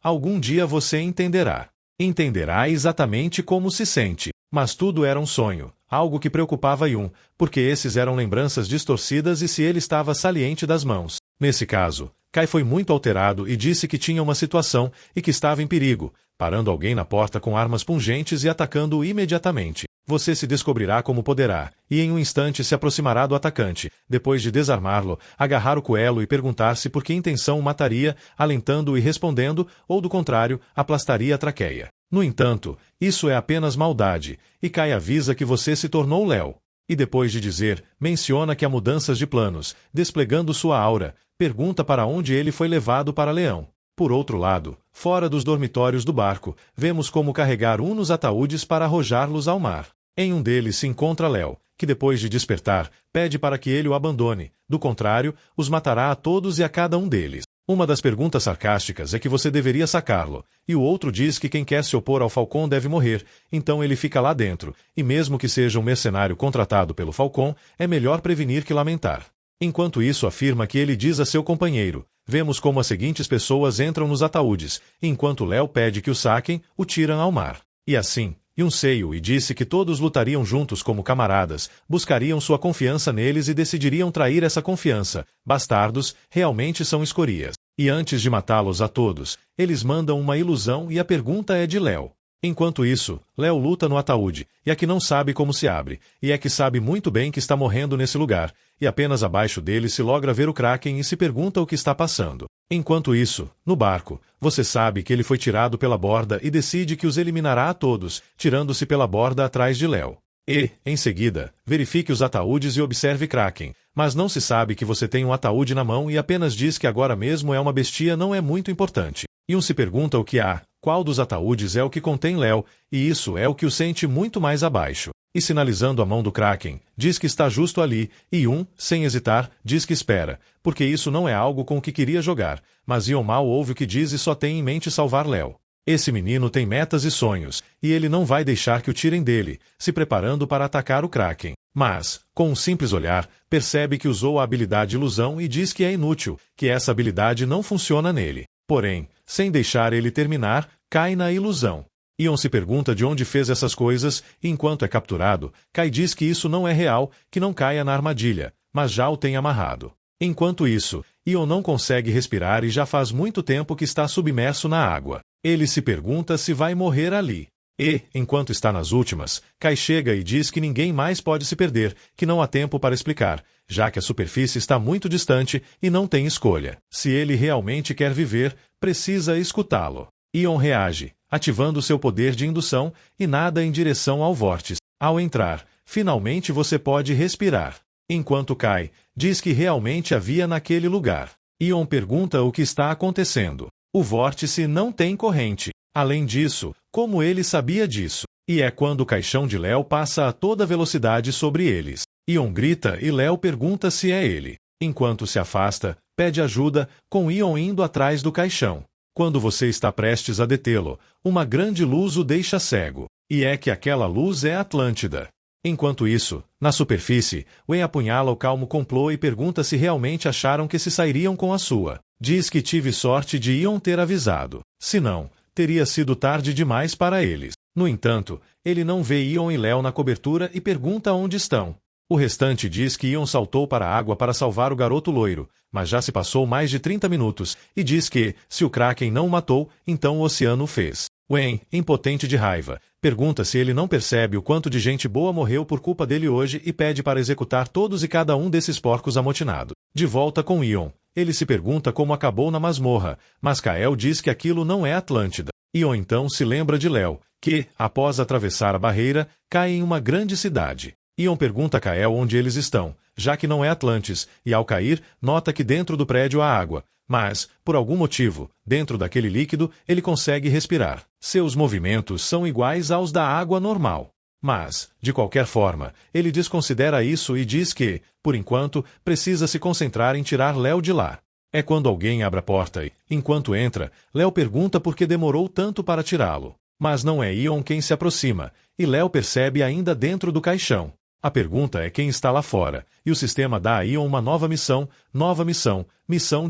Algum dia você entenderá. Entenderá exatamente como se sente. Mas tudo era um sonho, algo que preocupava Yun, porque esses eram lembranças distorcidas e se ele estava saliente das mãos. Nesse caso, Kai foi muito alterado e disse que tinha uma situação e que estava em perigo, parando alguém na porta com armas pungentes e atacando-o imediatamente. Você se descobrirá como poderá, e em um instante se aproximará do atacante, depois de desarmá-lo, agarrar o coelho e perguntar-se por que intenção o mataria, alentando-o e respondendo, ou do contrário, aplastaria a traqueia. No entanto, isso é apenas maldade, e Kai avisa que você se tornou Léo. E depois de dizer, menciona que há mudanças de planos, desplegando sua aura, pergunta para onde ele foi levado para Leão. Por outro lado, fora dos dormitórios do barco, vemos como carregar nos ataúdes para arrojá-los ao mar. Em um deles se encontra Léo, que depois de despertar, pede para que ele o abandone, do contrário, os matará a todos e a cada um deles. Uma das perguntas sarcásticas é que você deveria sacá-lo, e o outro diz que quem quer se opor ao Falcon deve morrer, então ele fica lá dentro, e mesmo que seja um mercenário contratado pelo Falcon, é melhor prevenir que lamentar. Enquanto isso afirma que ele diz a seu companheiro, vemos como as seguintes pessoas entram nos ataúdes, e enquanto Léo pede que o saquem, o tiram ao mar. E assim, Yun saiu e disse que todos lutariam juntos como camaradas, buscariam sua confiança neles e decidiriam trair essa confiança. Bastardos, realmente são escorias. E antes de matá-los a todos, eles mandam uma ilusão e a pergunta é de Léo. Enquanto isso, Léo luta no ataúde, e é que não sabe como se abre, e é que sabe muito bem que está morrendo nesse lugar, e apenas abaixo dele se logra ver o Kraken e se pergunta o que está passando. Enquanto isso, no barco, você sabe que ele foi tirado pela borda e decide que os eliminará a todos, tirando-se pela borda atrás de Léo. E, em seguida, verifique os ataúdes e observe Kraken, mas não se sabe que você tem um ataúde na mão e apenas diz que agora mesmo é uma bestia. Não é muito importante. Yun se pergunta o que há, qual dos ataúdes é o que contém Léo, e isso é o que o sente muito mais abaixo. E sinalizando a mão do Kraken, diz que está justo ali, e Yun, sem hesitar, diz que espera, porque isso não é algo com o que queria jogar, mas Ion mal ouve o que diz e só tem em mente salvar Léo. Esse menino tem metas e sonhos, e ele não vai deixar que o tirem dele, se preparando para atacar o Kraken. Mas, com um simples olhar, percebe que usou a habilidade ilusão e diz que é inútil, que essa habilidade não funciona nele. Porém, sem deixar ele terminar, cai na ilusão. Ion se pergunta de onde fez essas coisas, e enquanto é capturado, Kai diz que isso não é real, que não caia na armadilha, mas já o tem amarrado. Enquanto isso, Ion não consegue respirar e já faz muito tempo que está submerso na água. Ele se pergunta se vai morrer ali. E, enquanto está nas últimas, Kai chega e diz que ninguém mais pode se perder, que não há tempo para explicar, já que a superfície está muito distante e não tem escolha. Se ele realmente quer viver, precisa escutá-lo. Ion reage, ativando seu poder de indução, e nada em direção ao vórtice. Ao entrar, finalmente você pode respirar. Enquanto Kai diz que realmente havia naquele lugar. Ion pergunta o que está acontecendo. O vórtice não tem corrente. Além disso, como ele sabia disso? E é quando o caixão de Léo passa a toda velocidade sobre eles. Ion grita e Léo pergunta se é ele. Enquanto se afasta, pede ajuda, com Ion indo atrás do caixão. Quando você está prestes a detê-lo, uma grande luz o deixa cego. E é que aquela luz é Atlântida. Enquanto isso, na superfície, Wen apunhala o calmo complô e pergunta se realmente acharam que se sairiam com a sua. Diz que tive sorte de Ion ter avisado. Se não, teria sido tarde demais para eles. No entanto, ele não vê Ion e Léo na cobertura e pergunta onde estão. O restante diz que Ion saltou para a água para salvar o garoto loiro, mas já se passou mais de 30 minutos, e diz que, se o Kraken não o matou, então o oceano o fez. Wen, impotente de raiva, pergunta se ele não percebe o quanto de gente boa morreu por culpa dele hoje e pede para executar todos e cada um desses porcos amotinados. De volta com Ion, ele se pergunta como acabou na masmorra, mas Kael diz que aquilo não é Atlântida. Ion então se lembra de Léo, que, após atravessar a barreira, cai em uma grande cidade. Ion pergunta a Kael onde eles estão, já que não é Atlantis, e ao cair, nota que dentro do prédio há água. Mas, por algum motivo, dentro daquele líquido, ele consegue respirar. Seus movimentos são iguais aos da água normal. Mas, de qualquer forma, ele desconsidera isso e diz que, por enquanto, precisa se concentrar em tirar Léo de lá. É quando alguém abre a porta e, enquanto entra, Léo pergunta por que demorou tanto para tirá-lo. Mas não é Ion quem se aproxima, e Léo percebe ainda dentro do caixão. A pergunta é quem está lá fora, e o sistema dá a Ion uma nova missão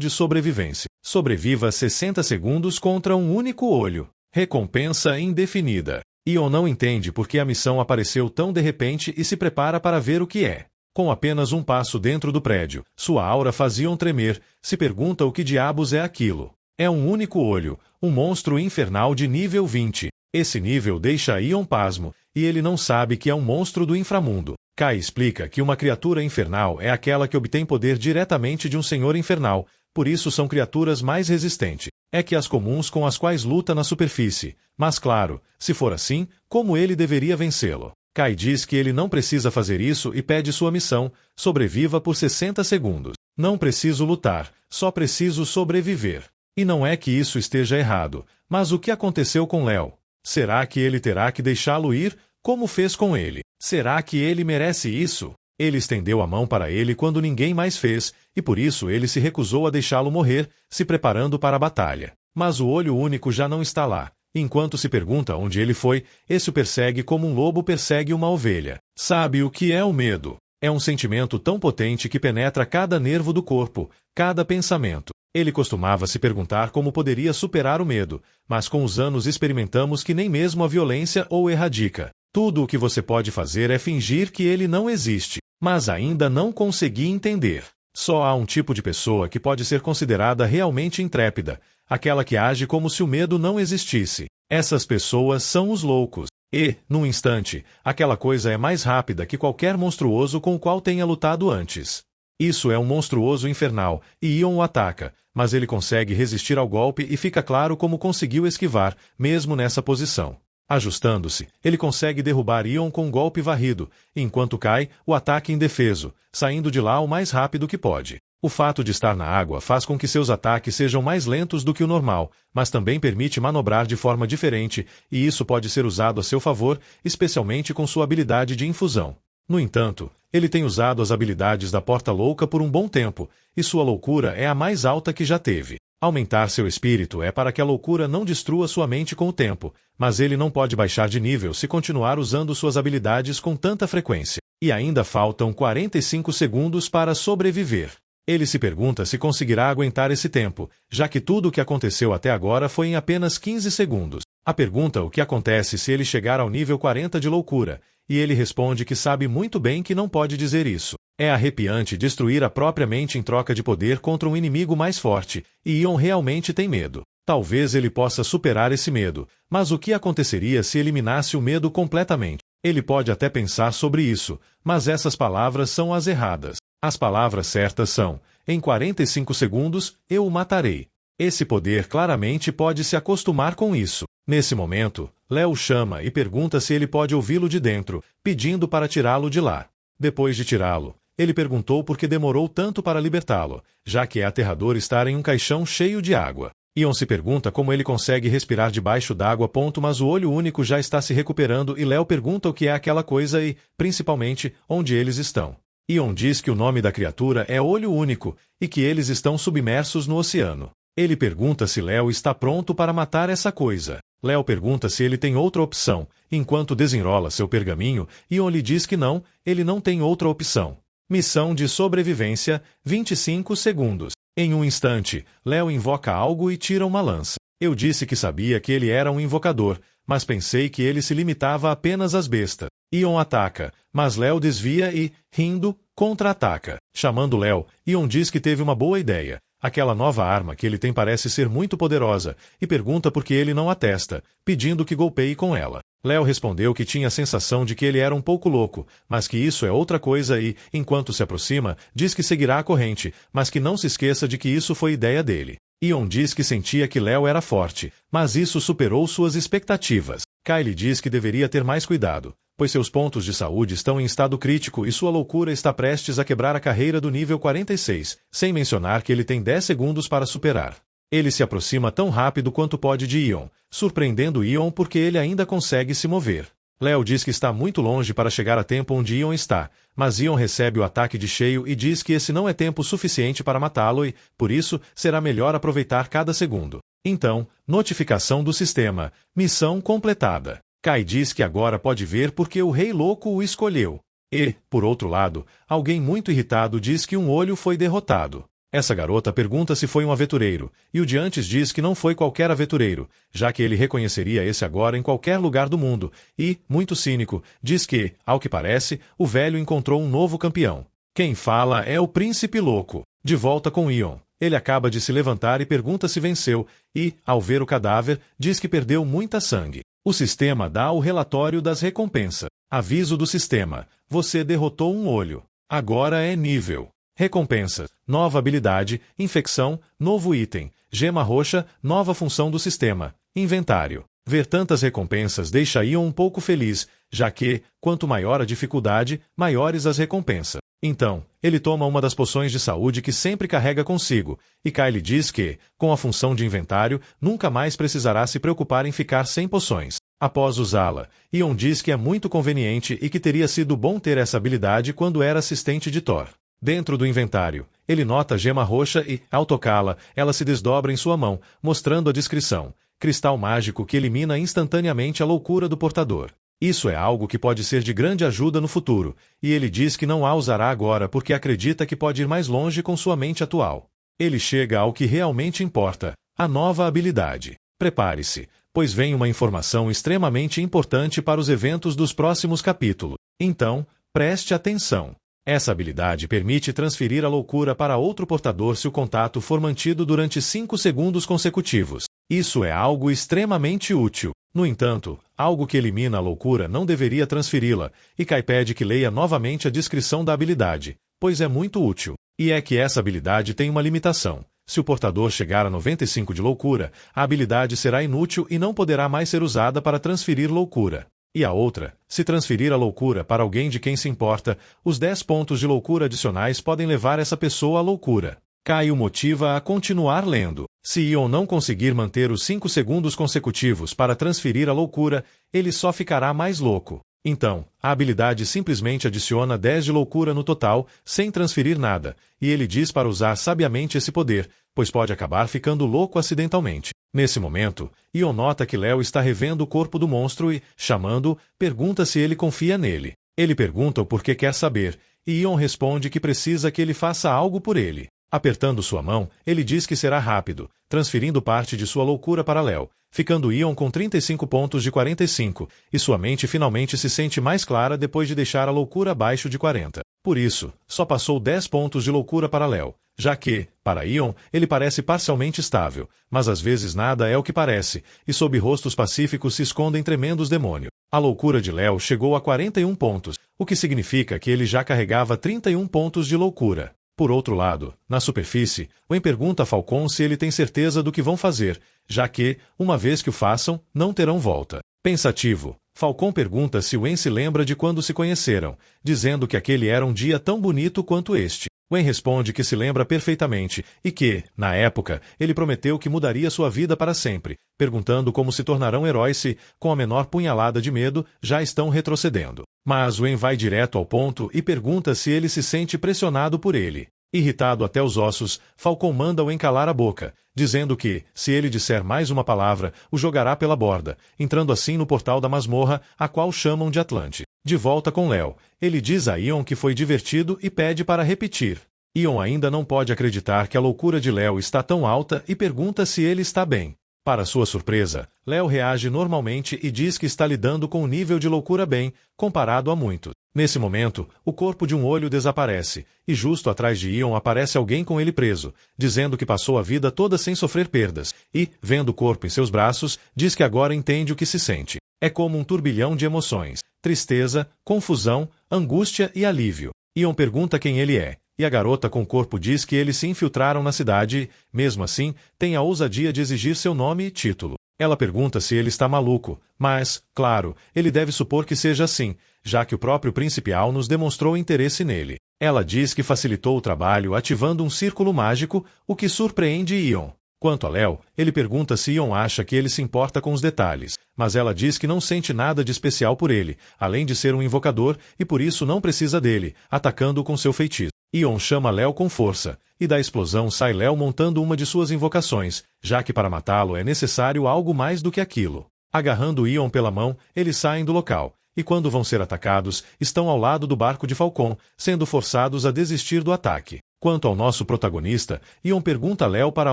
de sobrevivência. Sobreviva 60 segundos contra um único olho. Recompensa indefinida. Ion não entende por que a missão apareceu tão de repente e se prepara para ver o que é. Com apenas um passo dentro do prédio, sua aura faz Ion tremer, se pergunta o que diabos é aquilo. É um único olho, um monstro infernal de nível 20. Esse nível deixa Ion pasmo, e ele não sabe que é um monstro do inframundo. Kai explica que uma criatura infernal é aquela que obtém poder diretamente de um senhor infernal, por isso são criaturas mais resistentes. É que as comuns com as quais luta na superfície. Mas claro, se for assim, como ele deveria vencê-lo? Kai diz que ele não precisa fazer isso e pede sua missão, sobreviva por 60 segundos. Não preciso lutar, só preciso sobreviver. E não é que isso esteja errado, mas o que aconteceu com Léo? Será que ele terá que deixá-lo ir, como fez com ele? Será que ele merece isso? Ele estendeu a mão para ele quando ninguém mais fez, e por isso ele se recusou a deixá-lo morrer, se preparando para a batalha. Mas o olho único já não está lá. Enquanto se pergunta onde ele foi, esse o persegue como um lobo persegue uma ovelha. Sabe o que é o medo? É um sentimento tão potente que penetra cada nervo do corpo, cada pensamento. Ele costumava se perguntar como poderia superar o medo, mas com os anos experimentamos que nem mesmo a violência o erradica. Tudo o que você pode fazer é fingir que ele não existe, mas ainda não consegui entender. Só há um tipo de pessoa que pode ser considerada realmente intrépida, aquela que age como se o medo não existisse. Essas pessoas são os loucos. E, num instante, aquela coisa é mais rápida que qualquer monstruoso com o qual tenha lutado antes. Isso é um monstruoso infernal, e Ion o ataca, mas ele consegue resistir ao golpe e fica claro como conseguiu esquivar, mesmo nessa posição. Ajustando-se, ele consegue derrubar Ion com um golpe varrido, enquanto cai, o ataque indefeso, saindo de lá o mais rápido que pode. O fato de estar na água faz com que seus ataques sejam mais lentos do que o normal, mas também permite manobrar de forma diferente, e isso pode ser usado a seu favor, especialmente com sua habilidade de infusão. No entanto, ele tem usado as habilidades da Porta Louca por um bom tempo, e sua loucura é a mais alta que já teve. Aumentar seu espírito é para que a loucura não destrua sua mente com o tempo, mas ele não pode baixar de nível se continuar usando suas habilidades com tanta frequência. E ainda faltam 45 segundos para sobreviver. Ele se pergunta se conseguirá aguentar esse tempo, já que tudo o que aconteceu até agora foi em apenas 15 segundos. A pergunta o que acontece se ele chegar ao nível 40 de loucura, e ele responde que sabe muito bem que não pode dizer isso. É arrepiante destruir a própria mente em troca de poder contra um inimigo mais forte, e Ion realmente tem medo. Talvez ele possa superar esse medo, mas o que aconteceria se eliminasse o medo completamente? Ele pode até pensar sobre isso, mas essas palavras são as erradas. As palavras certas são: em 45 segundos, eu o matarei. Esse poder claramente pode se acostumar com isso. Nesse momento, Léo chama e pergunta se ele pode ouvi-lo de dentro, pedindo para tirá-lo de lá. Depois de tirá-lo, ele perguntou por que demorou tanto para libertá-lo, já que é aterrador estar em um caixão cheio de água. Ion se pergunta como ele consegue respirar debaixo d'água, mas o olho único já está se recuperando e Léo pergunta o que é aquela coisa e, principalmente, onde eles estão. Ion diz que o nome da criatura é Olho Único e que eles estão submersos no oceano. Ele pergunta se Léo está pronto para matar essa coisa. Léo pergunta se ele tem outra opção. Enquanto desenrola seu pergaminho, Ion lhe diz que não, ele não tem outra opção. Missão de sobrevivência, 25 segundos. Em um instante, Léo invoca algo e tira uma lança. Eu disse que sabia que ele era um invocador, mas pensei que ele se limitava apenas às bestas. Ion ataca, mas Léo desvia e, rindo, contra-ataca. Chamando Léo, Ion diz que teve uma boa ideia. Aquela nova arma que ele tem parece ser muito poderosa, e pergunta por que ele não a testa, pedindo que golpeie com ela. Léo respondeu que tinha a sensação de que ele era um pouco louco, mas que isso é outra coisa e, enquanto se aproxima, diz que seguirá a corrente, mas que não se esqueça de que isso foi ideia dele. Ion diz que sentia que Léo era forte, mas isso superou suas expectativas. Kylie diz que deveria ter mais cuidado, pois seus pontos de saúde estão em estado crítico e sua loucura está prestes a quebrar a carreira do nível 46, sem mencionar que ele tem 10 segundos para superar. Ele se aproxima tão rápido quanto pode de Ion, surpreendendo Ion porque ele ainda consegue se mover. Léo diz que está muito longe para chegar a tempo onde Ion está, mas Ion recebe o ataque de cheio e diz que esse não é tempo suficiente para matá-lo e, por isso, será melhor aproveitar cada segundo. Então, notificação do sistema. Missão completada. Kai diz que agora pode ver porque o Rei Louco o escolheu. E, por outro lado, alguém muito irritado diz que um olho foi derrotado. Essa garota pergunta se foi um aventureiro, e o de antes diz que não foi qualquer aventureiro, já que ele reconheceria esse agora em qualquer lugar do mundo, e, muito cínico, diz que, ao que parece, o velho encontrou um novo campeão. Quem fala é o Príncipe Louco. De volta com Ion. Ele acaba de se levantar e pergunta se venceu, e, ao ver o cadáver, diz que perdeu muita sangue. O sistema dá o relatório das recompensas. Aviso do sistema. Você derrotou um olho. Agora é nível. Recompensas. Nova habilidade, infecção, novo item, gema roxa, nova função do sistema, inventário. Ver tantas recompensas deixa Ion um pouco feliz, já que, quanto maior a dificuldade, maiores as recompensas. Então, ele toma uma das poções de saúde que sempre carrega consigo, e Kylie diz que, com a função de inventário, nunca mais precisará se preocupar em ficar sem poções. Após usá-la, Ion diz que é muito conveniente e que teria sido bom ter essa habilidade quando era assistente de Thor. Dentro do inventário, ele nota a gema roxa e, ao tocá-la, ela se desdobra em sua mão, mostrando a descrição: cristal mágico que elimina instantaneamente a loucura do portador. Isso é algo que pode ser de grande ajuda no futuro, e ele diz que não a usará agora porque acredita que pode ir mais longe com sua mente atual. Ele chega ao que realmente importa: a nova habilidade. Prepare-se, pois vem uma informação extremamente importante para os eventos dos próximos capítulos. Então, preste atenção. Essa habilidade permite transferir a loucura para outro portador se o contato for mantido durante 5 segundos consecutivos. Isso é algo extremamente útil. No entanto, algo que elimina a loucura não deveria transferi-la, e Kai pede que leia novamente a descrição da habilidade, pois é muito útil. E é que essa habilidade tem uma limitação. Se o portador chegar a 95 de loucura, a habilidade será inútil e não poderá mais ser usada para transferir loucura. E a outra, se transferir a loucura para alguém de quem se importa, os 10 pontos de loucura adicionais podem levar essa pessoa à loucura. Kai o motiva a continuar lendo. Se Ion não conseguir manter os 5 segundos consecutivos para transferir a loucura, ele só ficará mais louco. Então, a habilidade simplesmente adiciona 10 de loucura no total, sem transferir nada, e ele diz para usar sabiamente esse poder, pois pode acabar ficando louco acidentalmente. Nesse momento, Ion nota que Léo está revendo o corpo do monstro e, chamando-o, pergunta se ele confia nele. Ele pergunta o porquê quer saber, e Ion responde que precisa que ele faça algo por ele. Apertando sua mão, ele diz que será rápido, transferindo parte de sua loucura para Léo, ficando Ion com 35 pontos de 45, e sua mente finalmente se sente mais clara depois de deixar a loucura abaixo de 40. Por isso, só passou 10 pontos de loucura para Léo, já que, para Ion, ele parece parcialmente estável, mas às vezes nada é o que parece, e sob rostos pacíficos se escondem tremendos demônios. A loucura de Léo chegou a 41 pontos, o que significa que ele já carregava 31 pontos de loucura. Por outro lado, na superfície, Wen pergunta a Falcon se ele tem certeza do que vão fazer, já que, uma vez que o façam, não terão volta. Pensativo, Falcon pergunta se Wen se lembra de quando se conheceram, dizendo que aquele era um dia tão bonito quanto este. Wen responde que se lembra perfeitamente e que, na época, ele prometeu que mudaria sua vida para sempre, perguntando como se tornarão heróis se, com a menor punhalada de medo, já estão retrocedendo. Mas Wen vai direto ao ponto e pergunta se ele se sente pressionado por ele. Irritado até os ossos, Falcon manda Wen calar a boca, dizendo que, se ele disser mais uma palavra, o jogará pela borda, entrando assim no portal da masmorra, a qual chamam de Atlante. De volta com Léo, ele diz a Ion que foi divertido e pede para repetir. Ion ainda não pode acreditar que a loucura de Léo está tão alta e pergunta se ele está bem. Para sua surpresa, Léo reage normalmente e diz que está lidando com um nível de loucura bem, comparado a muito. Nesse momento, o corpo de um olho desaparece, e justo atrás de Ion aparece alguém com ele preso, dizendo que passou a vida toda sem sofrer perdas, e, vendo o corpo em seus braços, diz que agora entende o que se sente. É como um turbilhão de emoções, tristeza, confusão, angústia e alívio. Ion pergunta quem ele é, e a garota com o corpo diz que eles se infiltraram na cidade e, mesmo assim, tem a ousadia de exigir seu nome e título. Ela pergunta se ele está maluco, mas, claro, ele deve supor que seja assim, já que o próprio príncipe Alnos demonstrou interesse nele. Ela diz que facilitou o trabalho ativando um círculo mágico, o que surpreende Ion. Quanto a Léo, ele pergunta se Ion acha que ele se importa com os detalhes, mas ela diz que não sente nada de especial por ele, além de ser um invocador, e por isso não precisa dele, atacando-o com seu feitiço. Ion chama Léo com força, e da explosão sai Léo montando uma de suas invocações, já que para matá-lo é necessário algo mais do que aquilo. Agarrando Ion pela mão, eles saem do local, e quando vão ser atacados, estão ao lado do barco de Falcon, sendo forçados a desistir do ataque. Quanto ao nosso protagonista, Ion pergunta a Léo para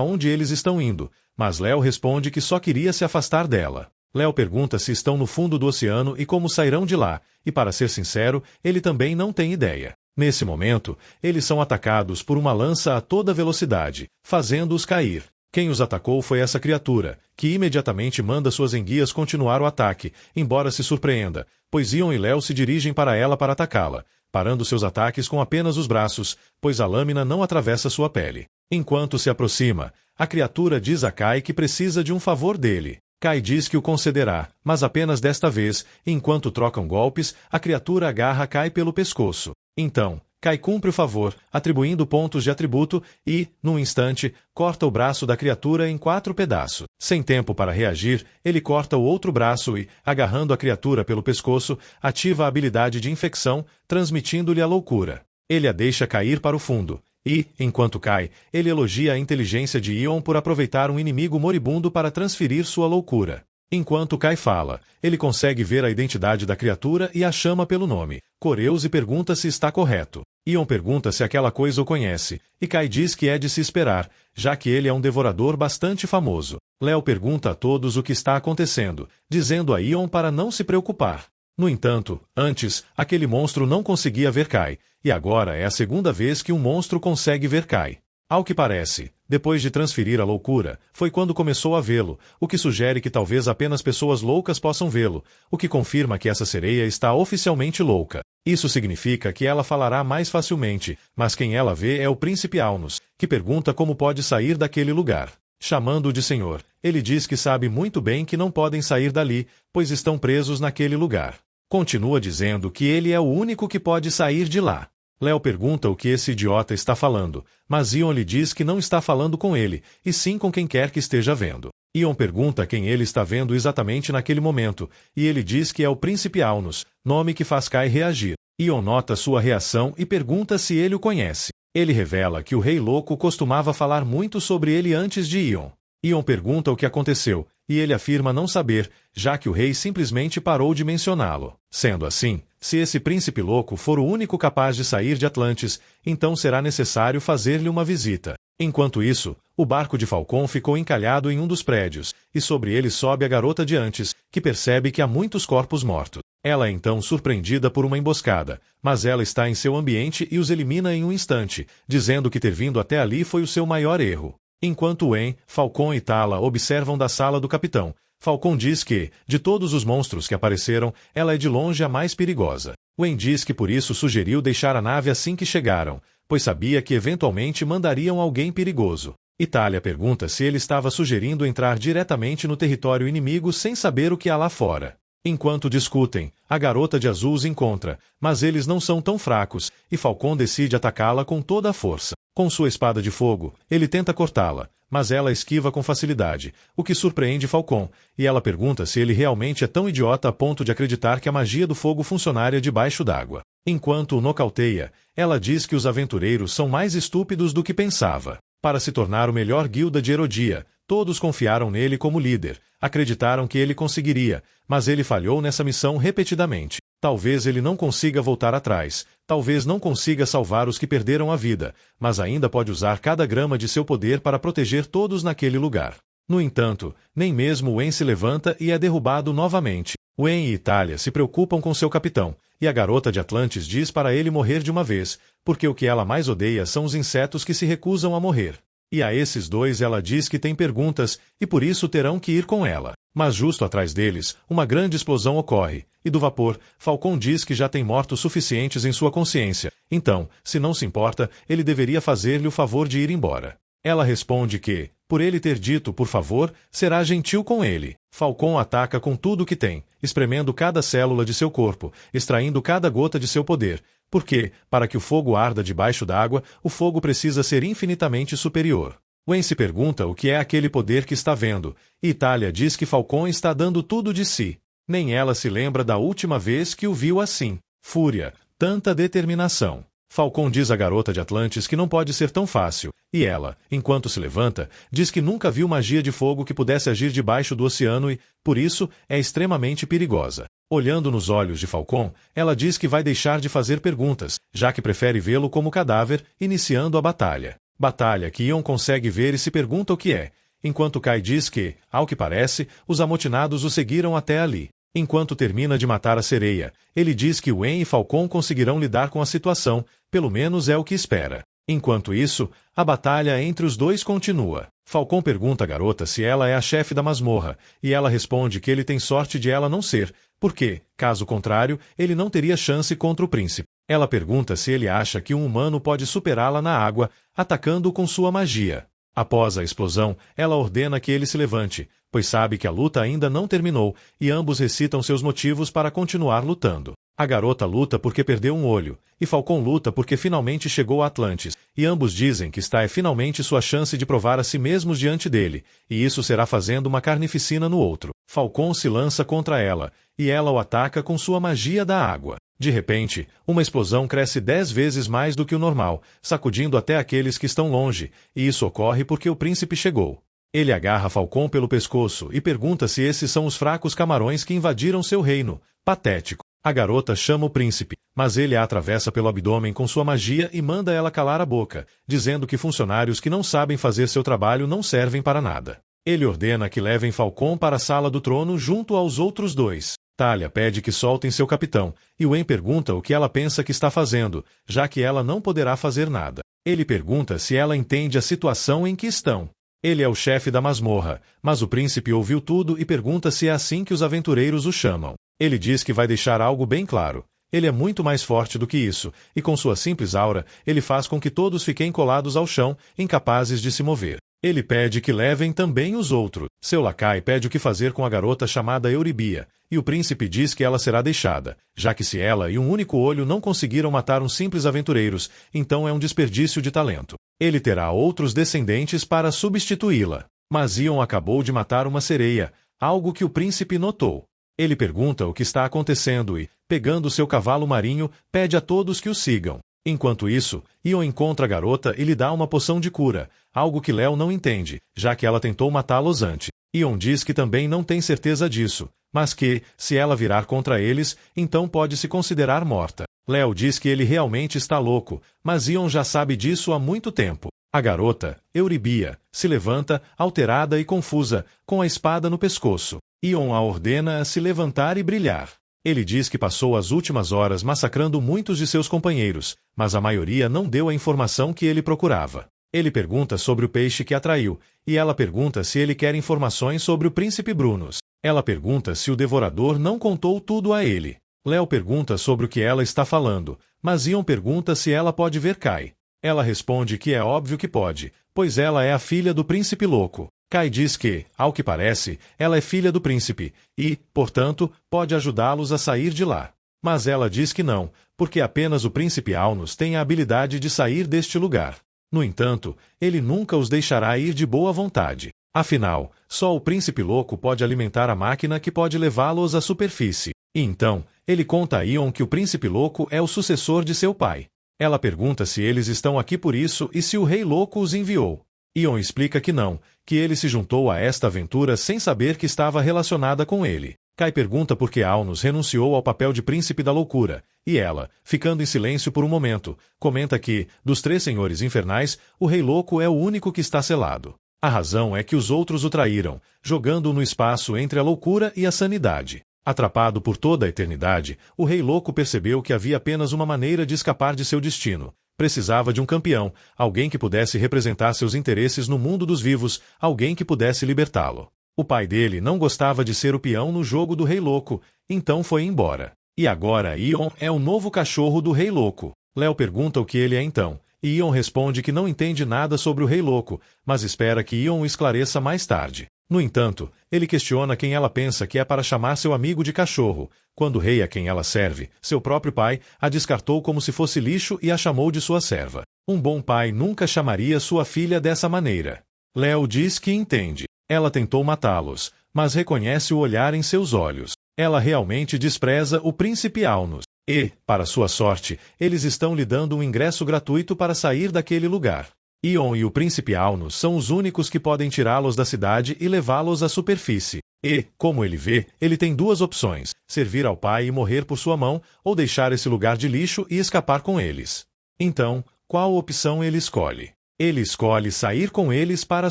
onde eles estão indo, mas Léo responde que só queria se afastar dela. Léo pergunta se estão no fundo do oceano e como sairão de lá, e para ser sincero, ele também não tem ideia. Nesse momento, eles são atacados por uma lança a toda velocidade, fazendo-os cair. Quem os atacou foi essa criatura, que imediatamente manda suas enguias continuar o ataque, embora se surpreenda, pois Ion e Léo se dirigem para ela para atacá-la, parando seus ataques com apenas os braços, pois a lâmina não atravessa sua pele. Enquanto se aproxima, a criatura diz a Kai que precisa de um favor dele. Kai diz que o concederá, mas apenas desta vez, enquanto trocam golpes, a criatura agarra Kai pelo pescoço. Então, Kai cumpre o favor, atribuindo pontos de atributo e, num instante, corta o braço da criatura em 4 pedaços. Sem tempo para reagir, ele corta o outro braço e, agarrando a criatura pelo pescoço, ativa a habilidade de infecção, transmitindo-lhe a loucura. Ele a deixa cair para o fundo. E, enquanto cai, ele elogia a inteligência de Ion por aproveitar um inimigo moribundo para transferir sua loucura. Enquanto Kai fala, ele consegue ver a identidade da criatura e a chama pelo nome, Coreus, e pergunta se está correto. Ion pergunta se aquela coisa o conhece, e Kai diz que é de se esperar, já que ele é um devorador bastante famoso. Léo pergunta a todos o que está acontecendo, dizendo a Ion para não se preocupar. No entanto, antes, aquele monstro não conseguia ver Kai, e agora é a segunda vez que um monstro consegue ver Kai. Ao que parece, depois de transferir a loucura, foi quando começou a vê-lo, o que sugere que talvez apenas pessoas loucas possam vê-lo, o que confirma que essa sereia está oficialmente louca. Isso significa que ela falará mais facilmente, mas quem ela vê é o príncipe Alnos, que pergunta como pode sair daquele lugar. Chamando-o de senhor, ele diz que sabe muito bem que não podem sair dali, pois estão presos naquele lugar. Continua dizendo que ele é o único que pode sair de lá. Léo pergunta o que esse idiota está falando, mas Ion lhe diz que não está falando com ele, e sim com quem quer que esteja vendo. Ion pergunta quem ele está vendo exatamente naquele momento, e ele diz que é o príncipe Alnos, nome que faz Kai reagir. Ion nota sua reação e pergunta se ele o conhece. Ele revela que o Rei Louco costumava falar muito sobre ele antes de Ion. Ion pergunta o que aconteceu, e ele afirma não saber, já que o rei simplesmente parou de mencioná-lo. Sendo assim, se esse príncipe louco for o único capaz de sair de Atlantis, então será necessário fazer-lhe uma visita. Enquanto isso, o barco de Falcon ficou encalhado em um dos prédios, e sobre ele sobe a garota de antes, que percebe que há muitos corpos mortos. Ela é então surpreendida por uma emboscada, mas ela está em seu ambiente e os elimina em um instante, dizendo que ter vindo até ali foi o seu maior erro. Enquanto Wen, Falcon e Tala observam da sala do capitão, Falcon diz que, de todos os monstros que apareceram, ela é de longe a mais perigosa. Wen diz que por isso sugeriu deixar a nave assim que chegaram, pois sabia que eventualmente mandariam alguém perigoso. Itália pergunta se ele estava sugerindo entrar diretamente no território inimigo sem saber o que há lá fora. Enquanto discutem, a garota de azul os encontra, mas eles não são tão fracos, e Falcon decide atacá-la com toda a força. Com sua espada de fogo, ele tenta cortá-la, mas ela esquiva com facilidade, o que surpreende Falcon, e ela pergunta se ele realmente é tão idiota a ponto de acreditar que a magia do fogo funcionaria debaixo d'água. Enquanto o nocauteia, ela diz que os aventureiros são mais estúpidos do que pensava. Para se tornar o melhor guilda de Herodia, todos confiaram nele como líder, acreditaram que ele conseguiria, mas ele falhou nessa missão repetidamente. Talvez ele não consiga voltar atrás, talvez não consiga salvar os que perderam a vida, mas ainda pode usar cada grama de seu poder para proteger todos naquele lugar. No entanto, nem mesmo Wen se levanta e é derrubado novamente. Wen e Itália se preocupam com seu capitão, e a garota de Atlantis diz para ele morrer de uma vez, porque o que ela mais odeia são os insetos que se recusam a morrer. E a esses dois ela diz que tem perguntas, e por isso terão que ir com ela. Mas justo atrás deles, uma grande explosão ocorre, e do vapor, Falcon diz que já tem mortos suficientes em sua consciência, então, se não se importa, ele deveria fazer-lhe o favor de ir embora. Ela responde que, por ele ter dito por favor, será gentil com ele. Falcon ataca com tudo o que tem, espremendo cada célula de seu corpo, extraindo cada gota de seu poder, porque, para que o fogo arda debaixo d'água, o fogo precisa ser infinitamente superior. Wen se pergunta o que é aquele poder que está vendo, e Itália diz que Falcon está dando tudo de si. Nem ela se lembra da última vez que o viu assim. Fúria, tanta determinação. Falcon diz à garota de Atlantis que não pode ser tão fácil, e ela, enquanto se levanta, diz que nunca viu magia de fogo que pudesse agir debaixo do oceano e, por isso, é extremamente perigosa. Olhando nos olhos de Falcon, ela diz que vai deixar de fazer perguntas, já que prefere vê-lo como cadáver, iniciando a batalha. Batalha que Ion consegue ver e se pergunta o que é, enquanto Kai diz que, ao que parece, os amotinados o seguiram até ali. Enquanto termina de matar a sereia, ele diz que Wen e Falcon conseguirão lidar com a situação, pelo menos é o que espera. Enquanto isso, a batalha entre os dois continua. Falcon pergunta à garota se ela é a chefe da masmorra, e ela responde que ele tem sorte de ela não ser, porque, caso contrário, ele não teria chance contra o príncipe. Ela pergunta se ele acha que um humano pode superá-la na água, atacando-o com sua magia. Após a explosão, ela ordena que ele se levante, pois sabe que a luta ainda não terminou, e ambos recitam seus motivos para continuar lutando. A garota luta porque perdeu um olho, e Falcon luta porque finalmente chegou a Atlantis, e ambos dizem que está finalmente sua chance de provar a si mesmos diante dele, e isso será fazendo uma carnificina no outro. Falcon se lança contra ela, e ela o ataca com sua magia da água. De repente, uma explosão cresce 10 vezes mais do que o normal, sacudindo até aqueles que estão longe, e isso ocorre porque o príncipe chegou. Ele agarra Falcon pelo pescoço e pergunta se esses são os fracos camarões que invadiram seu reino. Patético. A garota chama o príncipe, mas ele a atravessa pelo abdômen com sua magia e manda ela calar a boca, dizendo que funcionários que não sabem fazer seu trabalho não servem para nada. Ele ordena que levem Falcon para a sala do trono junto aos outros dois. Talia pede que soltem seu capitão, e Wen pergunta o que ela pensa que está fazendo, já que ela não poderá fazer nada. Ele pergunta se ela entende a situação em que estão. Ele é o chefe da masmorra, mas o príncipe ouviu tudo e pergunta se é assim que os aventureiros o chamam. Ele diz que vai deixar algo bem claro. Ele é muito mais forte do que isso, e com sua simples aura, ele faz com que todos fiquem colados ao chão, incapazes de se mover. Ele pede que levem também os outros. Seu lacai pede o que fazer com a garota chamada Euribia, e o príncipe diz que ela será deixada, já que se ela e um único olho não conseguiram matar uns simples aventureiros, então é um desperdício de talento. Ele terá outros descendentes para substituí-la. Mas Ion acabou de matar uma sereia, algo que o príncipe notou. Ele pergunta o que está acontecendo e, pegando seu cavalo marinho, pede a todos que o sigam. Enquanto isso, Ion encontra a garota e lhe dá uma poção de cura, algo que Léo não entende, já que ela tentou matá-los antes. Ion diz que também não tem certeza disso, mas que, se ela virar contra eles, então pode se considerar morta. Léo diz que ele realmente está louco, mas Ion já sabe disso há muito tempo. A garota, Euribia, se levanta, alterada e confusa, com a espada no pescoço. Ion a ordena a se levantar e brilhar. Ele diz que passou as últimas horas massacrando muitos de seus companheiros, mas a maioria não deu a informação que ele procurava. Ele pergunta sobre o peixe que atraiu, e ela pergunta se ele quer informações sobre o príncipe Brunos. Ela pergunta se o devorador não contou tudo a ele. Léo pergunta sobre o que ela está falando, mas Ion pergunta se ela pode ver Kai. Ela responde que é óbvio que pode, pois ela é a filha do príncipe louco. Kai diz que, ao que parece, ela é filha do príncipe, e, portanto, pode ajudá-los a sair de lá. Mas ela diz que não, porque apenas o príncipe Alnos tem a habilidade de sair deste lugar. No entanto, ele nunca os deixará ir de boa vontade. Afinal, só o príncipe louco pode alimentar a máquina que pode levá-los à superfície. E então, ele conta a Ion que o príncipe louco é o sucessor de seu pai. Ela pergunta se eles estão aqui por isso e se o rei louco os enviou. Ion explica que não, que ele se juntou a esta aventura sem saber que estava relacionada com ele. Kai pergunta por que Alnos renunciou ao papel de príncipe da loucura, e ela, ficando em silêncio por um momento, comenta que, dos 3 senhores infernais, o rei louco é o único que está selado. A razão é que os outros o traíram, jogando-o no espaço entre a loucura e a sanidade. Atrapado por toda a eternidade, o rei louco percebeu que havia apenas uma maneira de escapar de seu destino. Precisava de um campeão, alguém que pudesse representar seus interesses no mundo dos vivos, alguém que pudesse libertá-lo. O pai dele não gostava de ser o peão no jogo do rei louco, então foi embora. E agora Ion é o novo cachorro do rei louco. Léo pergunta o que ele é então, e Ion responde que não entende nada sobre o rei louco, mas espera que Ion o esclareça mais tarde. No entanto, ele questiona quem ela pensa que é para chamar seu amigo de cachorro, quando o rei a quem ela serve, seu próprio pai, a descartou como se fosse lixo e a chamou de sua serva. Um bom pai nunca chamaria sua filha dessa maneira. Léo diz que entende. Ela tentou matá-los, mas reconhece o olhar em seus olhos. Ela realmente despreza o príncipe Alnos. E, para sua sorte, eles estão lhe dando um ingresso gratuito para sair daquele lugar. Ion e o príncipe Alnos são os únicos que podem tirá-los da cidade e levá-los à superfície. E, como ele vê, ele tem 2 opções: servir ao pai e morrer por sua mão, ou deixar esse lugar de lixo e escapar com eles. Então, qual opção ele escolhe? Ele escolhe sair com eles para a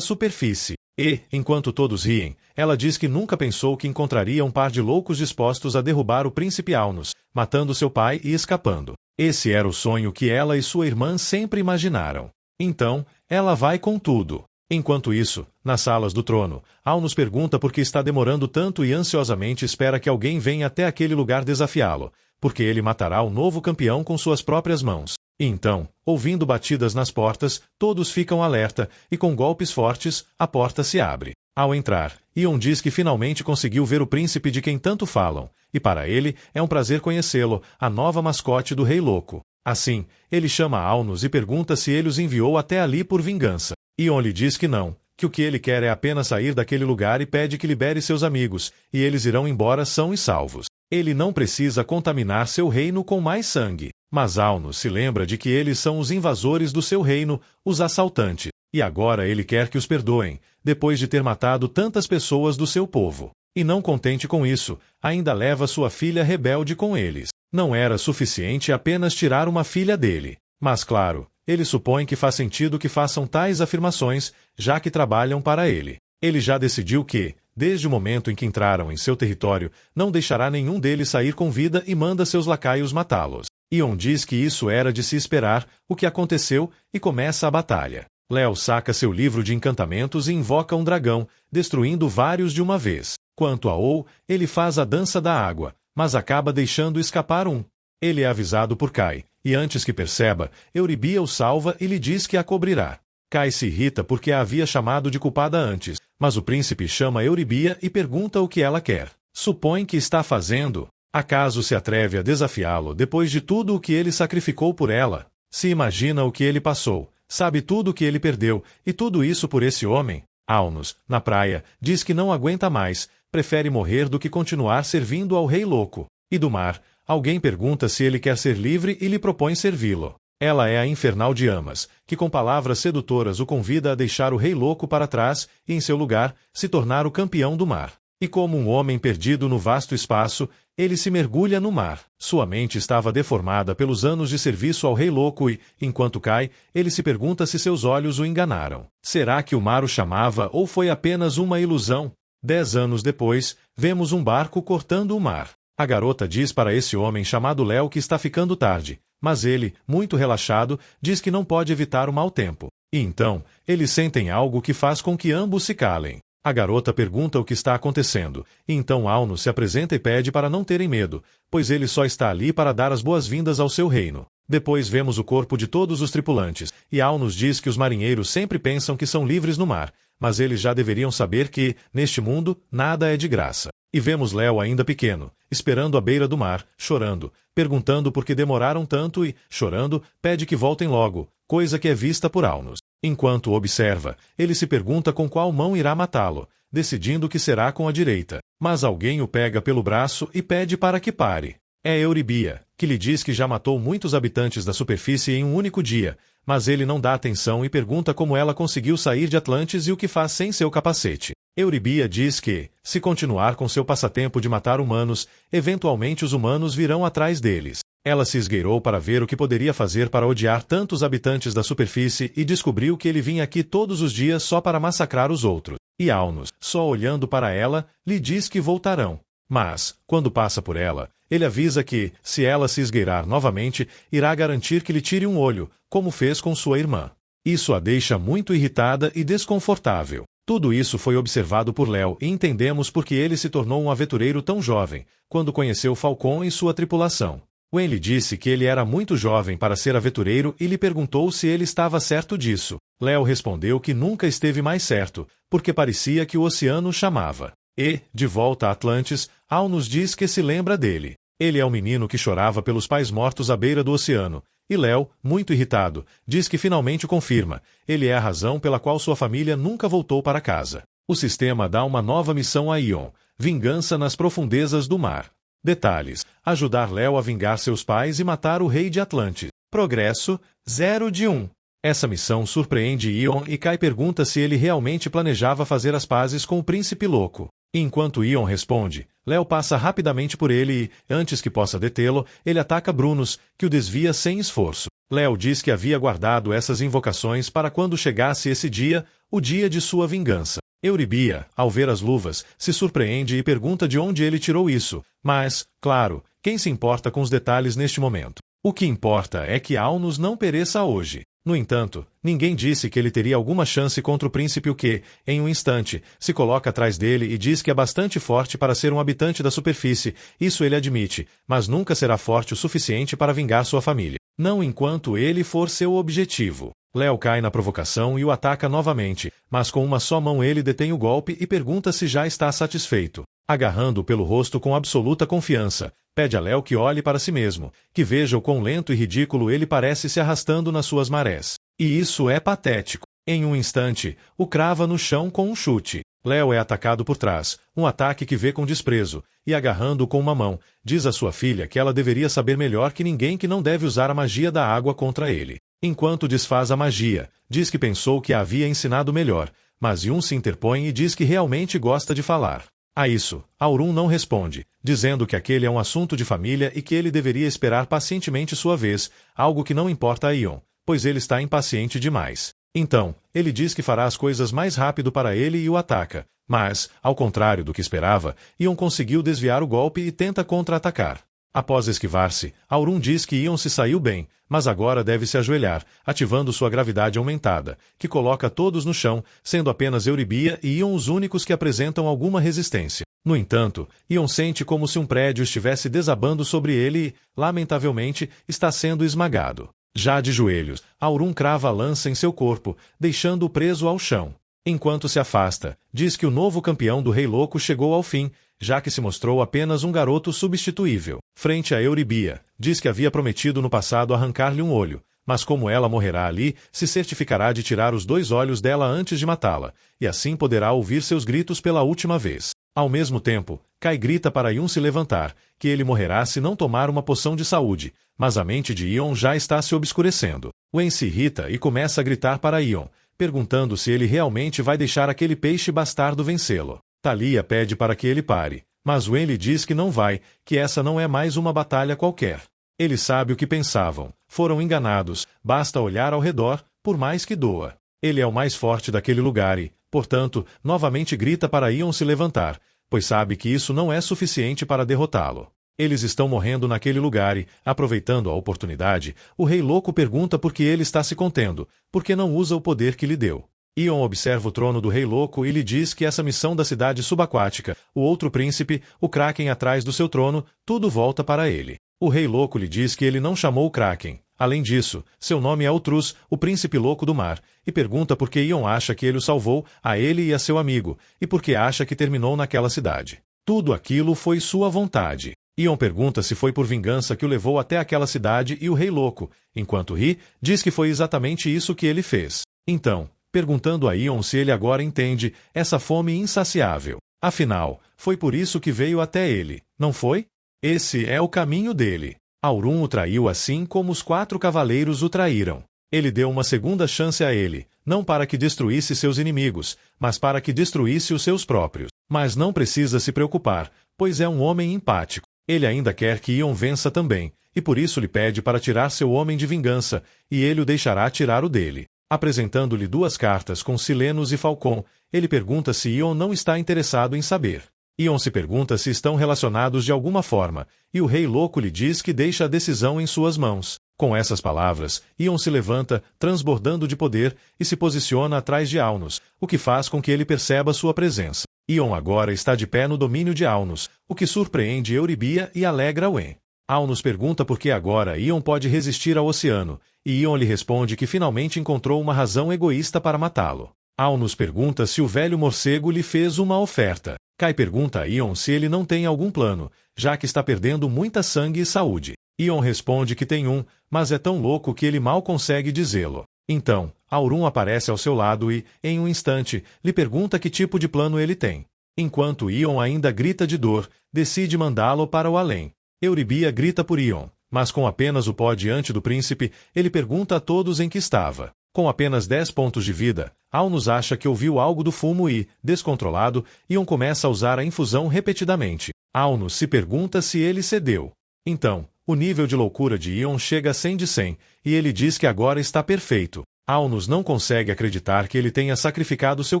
superfície. E, enquanto todos riem, ela diz que nunca pensou que encontraria um par de loucos dispostos a derrubar o príncipe Alnos, matando seu pai e escapando. Esse era o sonho que ela e sua irmã sempre imaginaram. Então, ela vai com tudo. Enquanto isso, nas salas do trono, Alnos pergunta por que está demorando tanto e ansiosamente espera que alguém venha até aquele lugar desafiá-lo, porque ele matará o novo campeão com suas próprias mãos. E então, ouvindo batidas nas portas, todos ficam alerta, e com golpes fortes, a porta se abre. Ao entrar, Ion diz que finalmente conseguiu ver o príncipe de quem tanto falam, e para ele é um prazer conhecê-lo, a nova mascote do Rei Louco. Assim, ele chama Alnos e pergunta se ele os enviou até ali por vingança. Ion lhe diz que não, que o que ele quer é apenas sair daquele lugar e pede que libere seus amigos, e eles irão embora são e salvos. Ele não precisa contaminar seu reino com mais sangue. Mas Alnos se lembra de que eles são os invasores do seu reino, os assaltantes, e agora ele quer que os perdoem, depois de ter matado tantas pessoas do seu povo. E não contente com isso, ainda leva sua filha rebelde com eles. Não era suficiente apenas tirar uma filha dele. Mas claro, ele supõe que faz sentido que façam tais afirmações, já que trabalham para ele. Ele já decidiu que, desde o momento em que entraram em seu território, não deixará nenhum deles sair com vida e manda seus lacaios matá-los. Ion diz que isso era de se esperar, o que aconteceu, e começa a batalha. Léo saca seu livro de encantamentos e invoca um dragão, destruindo vários de uma vez. Quanto a Ou, ele faz a dança da água, mas acaba deixando escapar um. Ele é avisado por Kai, e antes que perceba, Euribia o salva e lhe diz que a cobrirá. Kai se irrita porque a havia chamado de culpada antes, mas o príncipe chama Euribia e pergunta o que ela quer. Supõe que está fazendo. Acaso se atreve a desafiá-lo depois de tudo o que ele sacrificou por ela? Se imagina o que ele passou, sabe tudo o que ele perdeu, e tudo isso por esse homem? Alnos, na praia, diz que não aguenta mais, prefere morrer do que continuar servindo ao Rei Louco. E do mar, alguém pergunta se ele quer ser livre e lhe propõe servi-lo. Ela é a infernal de Amas, que com palavras sedutoras o convida a deixar o Rei Louco para trás e, em seu lugar, se tornar o campeão do mar. E como um homem perdido no vasto espaço, ele se mergulha no mar. Sua mente estava deformada pelos anos de serviço ao Rei Louco e, enquanto cai, ele se pergunta se seus olhos o enganaram. Será que o mar o chamava ou foi apenas uma ilusão? 10 anos depois, vemos um barco cortando o mar. A garota diz para esse homem chamado Léo que está ficando tarde, mas ele, muito relaxado, diz que não pode evitar o mau tempo. E então, eles sentem algo que faz com que ambos se calem. A garota pergunta o que está acontecendo, e então Auno se apresenta e pede para não terem medo, pois ele só está ali para dar as boas-vindas ao seu reino. Depois vemos o corpo de todos os tripulantes, e Aunos diz que os marinheiros sempre pensam que são livres no mar, mas eles já deveriam saber que, neste mundo, nada é de graça. E vemos Léo ainda pequeno, esperando à beira do mar, chorando, perguntando por que demoraram tanto e, chorando, pede que voltem logo, coisa que é vista por Aunos. Enquanto o observa, ele se pergunta com qual mão irá matá-lo, decidindo que será com a direita. Mas alguém o pega pelo braço e pede para que pare. É Eurybia, que lhe diz que já matou muitos habitantes da superfície em um único dia, mas ele não dá atenção e pergunta como ela conseguiu sair de Atlantis e o que faz sem seu capacete. Eurybia diz que, se continuar com seu passatempo de matar humanos, eventualmente os humanos virão atrás deles. Ela se esgueirou para ver o que poderia fazer para odiar tantos habitantes da superfície e descobriu que ele vinha aqui todos os dias só para massacrar os outros. E Aunos, só olhando para ela, lhe diz que voltarão. Mas, quando passa por ela, ele avisa que, se ela se esgueirar novamente, irá garantir que lhe tire um olho, como fez com sua irmã. Isso a deixa muito irritada e desconfortável. Tudo isso foi observado por Léo e entendemos por que ele se tornou um aventureiro tão jovem, quando conheceu Falcon e sua tripulação. Wen lhe disse que ele era muito jovem para ser aventureiro e lhe perguntou se ele estava certo disso. Léo respondeu que nunca esteve mais certo, porque parecia que o oceano o chamava. E, de volta a Atlantis, Aunos diz que se lembra dele. Ele é o menino que chorava pelos pais mortos à beira do oceano. E Léo, muito irritado, diz que finalmente confirma. Ele é a razão pela qual sua família nunca voltou para casa. O sistema dá uma nova missão a Ion: vingança nas profundezas do mar. Detalhes: ajudar Léo a vingar seus pais e matar o rei de Atlantis. Progresso, 0 de 1. Essa missão surpreende Ion e Kai pergunta se ele realmente planejava fazer as pazes com o príncipe louco. Enquanto Ion responde, Léo passa rapidamente por ele e, antes que possa detê-lo, ele ataca Brunos, que o desvia sem esforço. Léo diz que havia guardado essas invocações para quando chegasse esse dia, o dia de sua vingança. Eurybia, ao ver as luvas, se surpreende e pergunta de onde ele tirou isso, mas, claro, quem se importa com os detalhes neste momento? O que importa é que Aunos não pereça hoje. No entanto, ninguém disse que ele teria alguma chance contra o príncipe o que, em um instante, se coloca atrás dele e diz que é bastante forte para ser um habitante da superfície, isso ele admite, mas nunca será forte o suficiente para vingar sua família. Não enquanto ele for seu objetivo. Léo cai na provocação e o ataca novamente, mas com uma só mão ele detém o golpe e pergunta se já está satisfeito. Agarrando-o pelo rosto com absoluta confiança, pede a Léo que olhe para si mesmo, que veja o quão lento e ridículo ele parece se arrastando nas suas marés. E isso é patético. Em um instante, o crava no chão com um chute. Léo é atacado por trás, um ataque que vê com desprezo, e agarrando-o com uma mão, diz à sua filha que ela deveria saber melhor que ninguém que não deve usar a magia da água contra ele. Enquanto desfaz a magia, diz que pensou que a havia ensinado melhor, mas Yun se interpõe e diz que realmente gosta de falar. A isso, Aurum não responde, dizendo que aquele é um assunto de família e que ele deveria esperar pacientemente sua vez, algo que não importa a Ion, pois ele está impaciente demais. Então, ele diz que fará as coisas mais rápido para ele e o ataca, mas, ao contrário do que esperava, Ion conseguiu desviar o golpe e tenta contra-atacar. Após esquivar-se, Aurum diz que Ion se saiu bem, mas agora deve se ajoelhar, ativando sua gravidade aumentada, que coloca todos no chão, sendo apenas Eurybia e Ion os únicos que apresentam alguma resistência. No entanto, Ion sente como se um prédio estivesse desabando sobre ele e, lamentavelmente, está sendo esmagado. Já de joelhos, Aurum crava a lança em seu corpo, deixando-o preso ao chão. Enquanto se afasta, diz que o novo campeão do Rei Louco chegou ao fim, já que se mostrou apenas um garoto substituível. Frente a Eurybia, diz que havia prometido no passado arrancar-lhe um olho, mas como ela morrerá ali, se certificará de tirar os 2 olhos dela antes de matá-la, e assim poderá ouvir seus gritos pela última vez. Ao mesmo tempo, Kai grita para Yun se levantar, que ele morrerá se não tomar uma poção de saúde, mas a mente de Ion já está se obscurecendo. Wen se irrita e começa a gritar para Ion, perguntando se ele realmente vai deixar aquele peixe bastardo vencê-lo. Thalia pede para que ele pare, mas Wen lhe diz que não vai, que essa não é mais uma batalha qualquer. Ele sabe o que pensavam, foram enganados, basta olhar ao redor, por mais que doa. Ele é o mais forte daquele lugar e, portanto, novamente grita para Ion se levantar, pois sabe que isso não é suficiente para derrotá-lo. Eles estão morrendo naquele lugar e, aproveitando a oportunidade, o Rei Louco pergunta por que ele está se contendo, porque não usa o poder que lhe deu. Ion observa o trono do Rei Louco e lhe diz que essa missão da cidade subaquática, o outro príncipe, o Kraken atrás do seu trono, tudo volta para ele. O Rei Louco lhe diz que ele não chamou o Kraken. Além disso, seu nome é Outrus, o príncipe louco do mar, e pergunta por que Ion acha que ele o salvou, a ele e a seu amigo, e por que acha que terminou naquela cidade. Tudo aquilo foi sua vontade. Ion pergunta se foi por vingança que o levou até aquela cidade e o Rei Louco, enquanto ri, diz que foi exatamente isso que ele fez. Então, perguntando a Ion se ele agora entende essa fome insaciável. Afinal, foi por isso que veio até ele, não foi? Esse é o caminho dele. Aurum o traiu assim como os 4 cavaleiros o traíram. Ele deu uma segunda chance a ele, não para que destruísse seus inimigos, mas para que destruísse os seus próprios. Mas não precisa se preocupar, pois é um homem empático. Ele ainda quer que Ion vença também, e por isso lhe pede para tirar seu homem de vingança, e ele o deixará tirar o dele. Apresentando-lhe 2 cartas com Silenos e Falcon, ele pergunta se Ion não está interessado em saber. Ion se pergunta se estão relacionados de alguma forma, e o Rei Louco lhe diz que deixa a decisão em suas mãos. Com essas palavras, Ion se levanta, transbordando de poder, e se posiciona atrás de Alnos, o que faz com que ele perceba sua presença. Ion agora está de pé no domínio de Alnos, o que surpreende Eurybia e alegra Wen. Alnos pergunta por que agora Ion pode resistir ao oceano, e Ion lhe responde que finalmente encontrou uma razão egoísta para matá-lo. Alnos pergunta se o velho morcego lhe fez uma oferta. Kai pergunta a Ion se ele não tem algum plano, já que está perdendo muita sangue e saúde. Ion responde que tem um, mas é tão louco que ele mal consegue dizê-lo. Então, Aurum aparece ao seu lado e, em um instante, lhe pergunta que tipo de plano ele tem. Enquanto Ion ainda grita de dor, decide mandá-lo para o além. Eurybia grita por Ion, mas com apenas o pó diante do príncipe, ele pergunta a todos em que estava. Com apenas 10 pontos de vida, Alnos acha que ouviu algo do fumo e, descontrolado, Ion começa a usar a infusão repetidamente. Alnos se pergunta se ele cedeu. Então, o nível de loucura de Ion chega a 100 de 100, e ele diz que agora está perfeito. Alnos não consegue acreditar que ele tenha sacrificado seu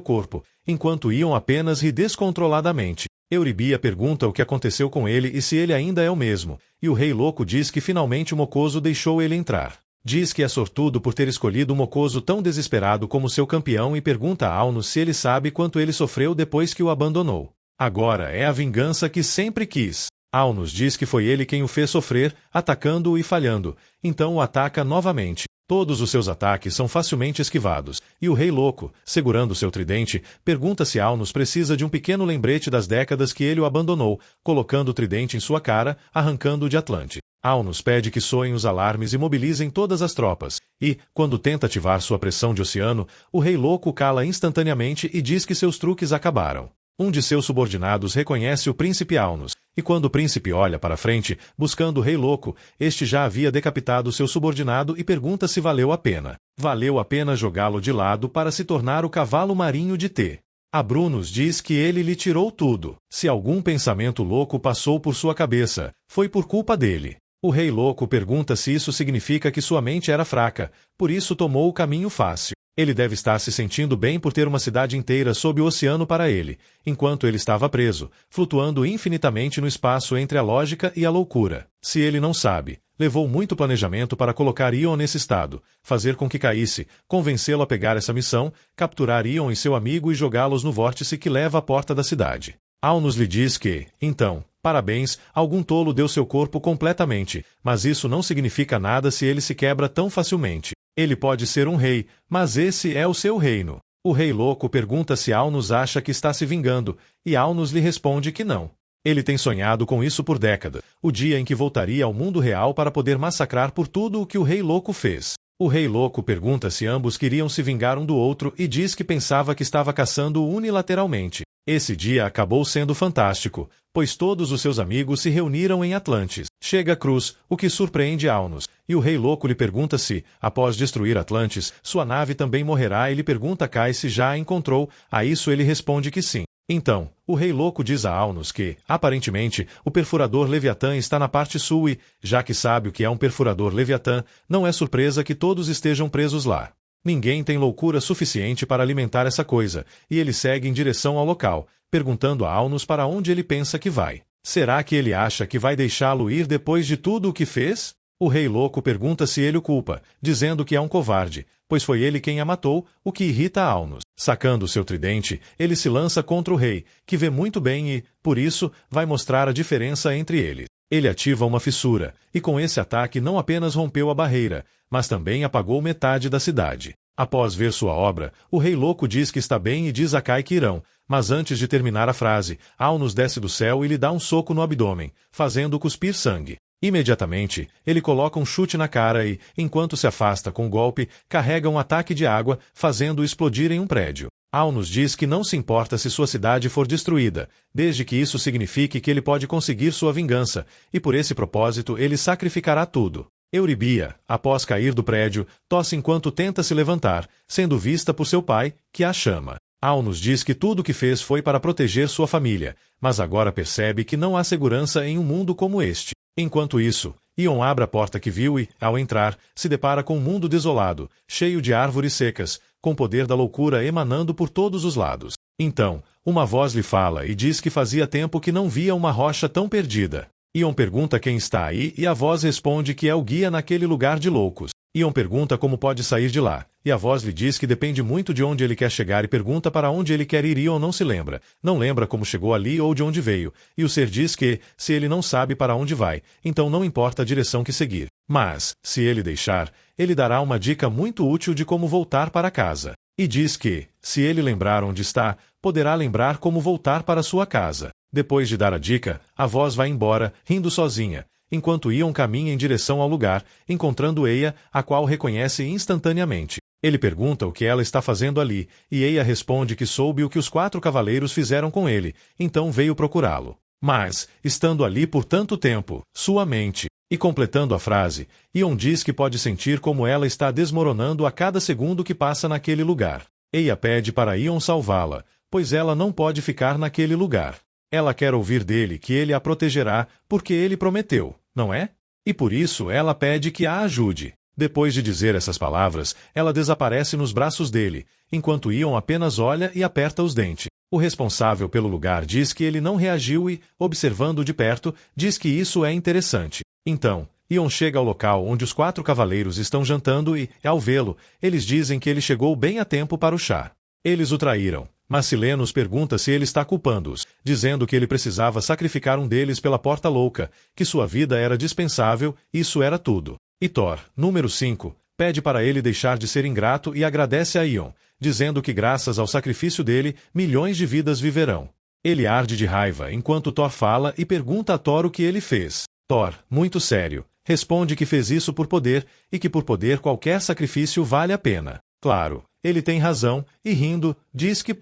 corpo, enquanto Ion apenas ri descontroladamente. Eurybia pergunta o que aconteceu com ele e se ele ainda é o mesmo, e o Rei Louco diz que finalmente o mocoso deixou ele entrar. Diz que é sortudo por ter escolhido um mocoso tão desesperado como seu campeão e pergunta a Alnos se ele sabe quanto ele sofreu depois que o abandonou. Agora é a vingança que sempre quis. Alnos diz que foi ele quem o fez sofrer, atacando-o e falhando, então o ataca novamente. Todos os seus ataques são facilmente esquivados, e o Rei Louco, segurando seu tridente, pergunta se Alnos precisa de um pequeno lembrete das décadas que ele o abandonou, colocando o tridente em sua cara, arrancando-o de Atlante. Alnos pede que soem os alarmes e mobilizem todas as tropas, e, quando tenta ativar sua pressão de oceano, o Rei Louco cala instantaneamente e diz que seus truques acabaram. Um de seus subordinados reconhece o príncipe Alnos, e quando o príncipe olha para frente, buscando o Rei Louco, este já havia decapitado seu subordinado e pergunta se valeu a pena. Valeu a pena jogá-lo de lado para se tornar o cavalo marinho de T. Abrunos diz que ele lhe tirou tudo. Se algum pensamento louco passou por sua cabeça, foi por culpa dele. O Rei Louco pergunta se isso significa que sua mente era fraca, por isso tomou o caminho fácil. Ele deve estar se sentindo bem por ter uma cidade inteira sob o oceano para ele, enquanto ele estava preso, flutuando infinitamente no espaço entre a lógica e a loucura. Se ele não sabe, levou muito planejamento para colocar Ion nesse estado, fazer com que caísse, convencê-lo a pegar essa missão, capturar Ion e seu amigo e jogá-los no vórtice que leva à porta da cidade. Alnos lhe diz que, então, parabéns, algum tolo deu seu corpo completamente, mas isso não significa nada se ele se quebra tão facilmente. Ele pode ser um rei, mas esse é o seu reino. O Rei Louco pergunta se Alnos acha que está se vingando, e Alnos lhe responde que não. Ele tem sonhado com isso por décadas, o dia em que voltaria ao mundo real para poder massacrar por tudo o que o Rei Louco fez. O Rei Louco pergunta se ambos queriam se vingar um do outro e diz que pensava que estava caçando unilateralmente. Esse dia acabou sendo fantástico, pois todos os seus amigos se reuniram em Atlantis. Chega Cruz, o que surpreende Alnos, e o Rei Louco lhe pergunta se, após destruir Atlantis, sua nave também morrerá e lhe pergunta a Kai se já a encontrou, a isso ele responde que sim. Então, o Rei Louco diz a Alnos que, aparentemente, o perfurador Leviatã está na parte sul e, já que sabe o que é um perfurador Leviatã, não é surpresa que todos estejam presos lá. Ninguém tem loucura suficiente para alimentar essa coisa, e ele segue em direção ao local, perguntando a Alnos para onde ele pensa que vai. Será que ele acha que vai deixá-lo ir depois de tudo o que fez? O rei louco pergunta se ele o culpa, dizendo que é um covarde, pois foi ele quem a matou, o que irrita Alnos. Sacando seu tridente, ele se lança contra o rei, que vê muito bem e, por isso, vai mostrar a diferença entre eles. Ele ativa uma fissura, e com esse ataque não apenas rompeu a barreira, mas também apagou metade da cidade. Após ver sua obra, o rei louco diz que está bem e diz a Kai que irão, mas antes de terminar a frase, Alnos desce do céu e lhe dá um soco no abdômen, fazendo cuspir sangue. Imediatamente, ele coloca um chute na cara e, enquanto se afasta com o golpe, carrega um ataque de água, fazendo-o explodir em um prédio. Alnos diz que não se importa se sua cidade for destruída, desde que isso signifique que ele pode conseguir sua vingança, e por esse propósito ele sacrificará tudo. Euribia, após cair do prédio, tosse enquanto tenta se levantar, sendo vista por seu pai, que a chama. Alnos diz que tudo o que fez foi para proteger sua família, mas agora percebe que não há segurança em um mundo como este. Enquanto isso, Ion abre a porta que viu e, ao entrar, se depara com um mundo desolado, cheio de árvores secas, com o poder da loucura emanando por todos os lados. Então, uma voz lhe fala e diz que fazia tempo que não via uma rocha tão perdida. Ion pergunta quem está aí e a voz responde que é o guia naquele lugar de loucos. Ion pergunta como pode sair de lá, e a voz lhe diz que depende muito de onde ele quer chegar e pergunta para onde ele quer ir. Ion não se lembra, não lembra como chegou ali ou de onde veio, e o ser diz que, se ele não sabe para onde vai, então não importa a direção que seguir. Mas, se ele deixar, ele dará uma dica muito útil de como voltar para casa. E diz que, se ele lembrar onde está, poderá lembrar como voltar para sua casa. Depois de dar a dica, a voz vai embora, rindo sozinha, enquanto Ion caminha em direção ao lugar, encontrando Eia, a qual reconhece instantaneamente. Ele pergunta o que ela está fazendo ali, e Eia responde que soube o que os 4 cavaleiros fizeram com ele, então veio procurá-lo. Mas, estando ali por tanto tempo, sua mente... E completando a frase, Ion diz que pode sentir como ela está desmoronando a cada segundo que passa naquele lugar. Eia pede para Ion salvá-la, pois ela não pode ficar naquele lugar. Ela quer ouvir dele que ele a protegerá, porque ele prometeu, não é? E por isso ela pede que a ajude. Depois de dizer essas palavras, ela desaparece nos braços dele, enquanto Ion apenas olha e aperta os dentes. O responsável pelo lugar diz que ele não reagiu e, observando de perto, diz que isso é interessante. Então, Ion chega ao local onde os 4 cavaleiros estão jantando e, ao vê-lo, eles dizem que ele chegou bem a tempo para o chá. Eles o traíram, mas Silenos pergunta se ele está culpando-os, dizendo que ele precisava sacrificar um deles pela porta louca, que sua vida era dispensável, isso era tudo. E Thor, número 5, pede para ele deixar de ser ingrato e agradece a Ion, dizendo que graças ao sacrifício dele, milhões de vidas viverão. Ele arde de raiva enquanto Thor fala e pergunta a Thor o que ele fez. Thor, muito sério, responde que fez isso por poder e que por poder qualquer sacrifício vale a pena. Claro, ele tem razão, e rindo, diz que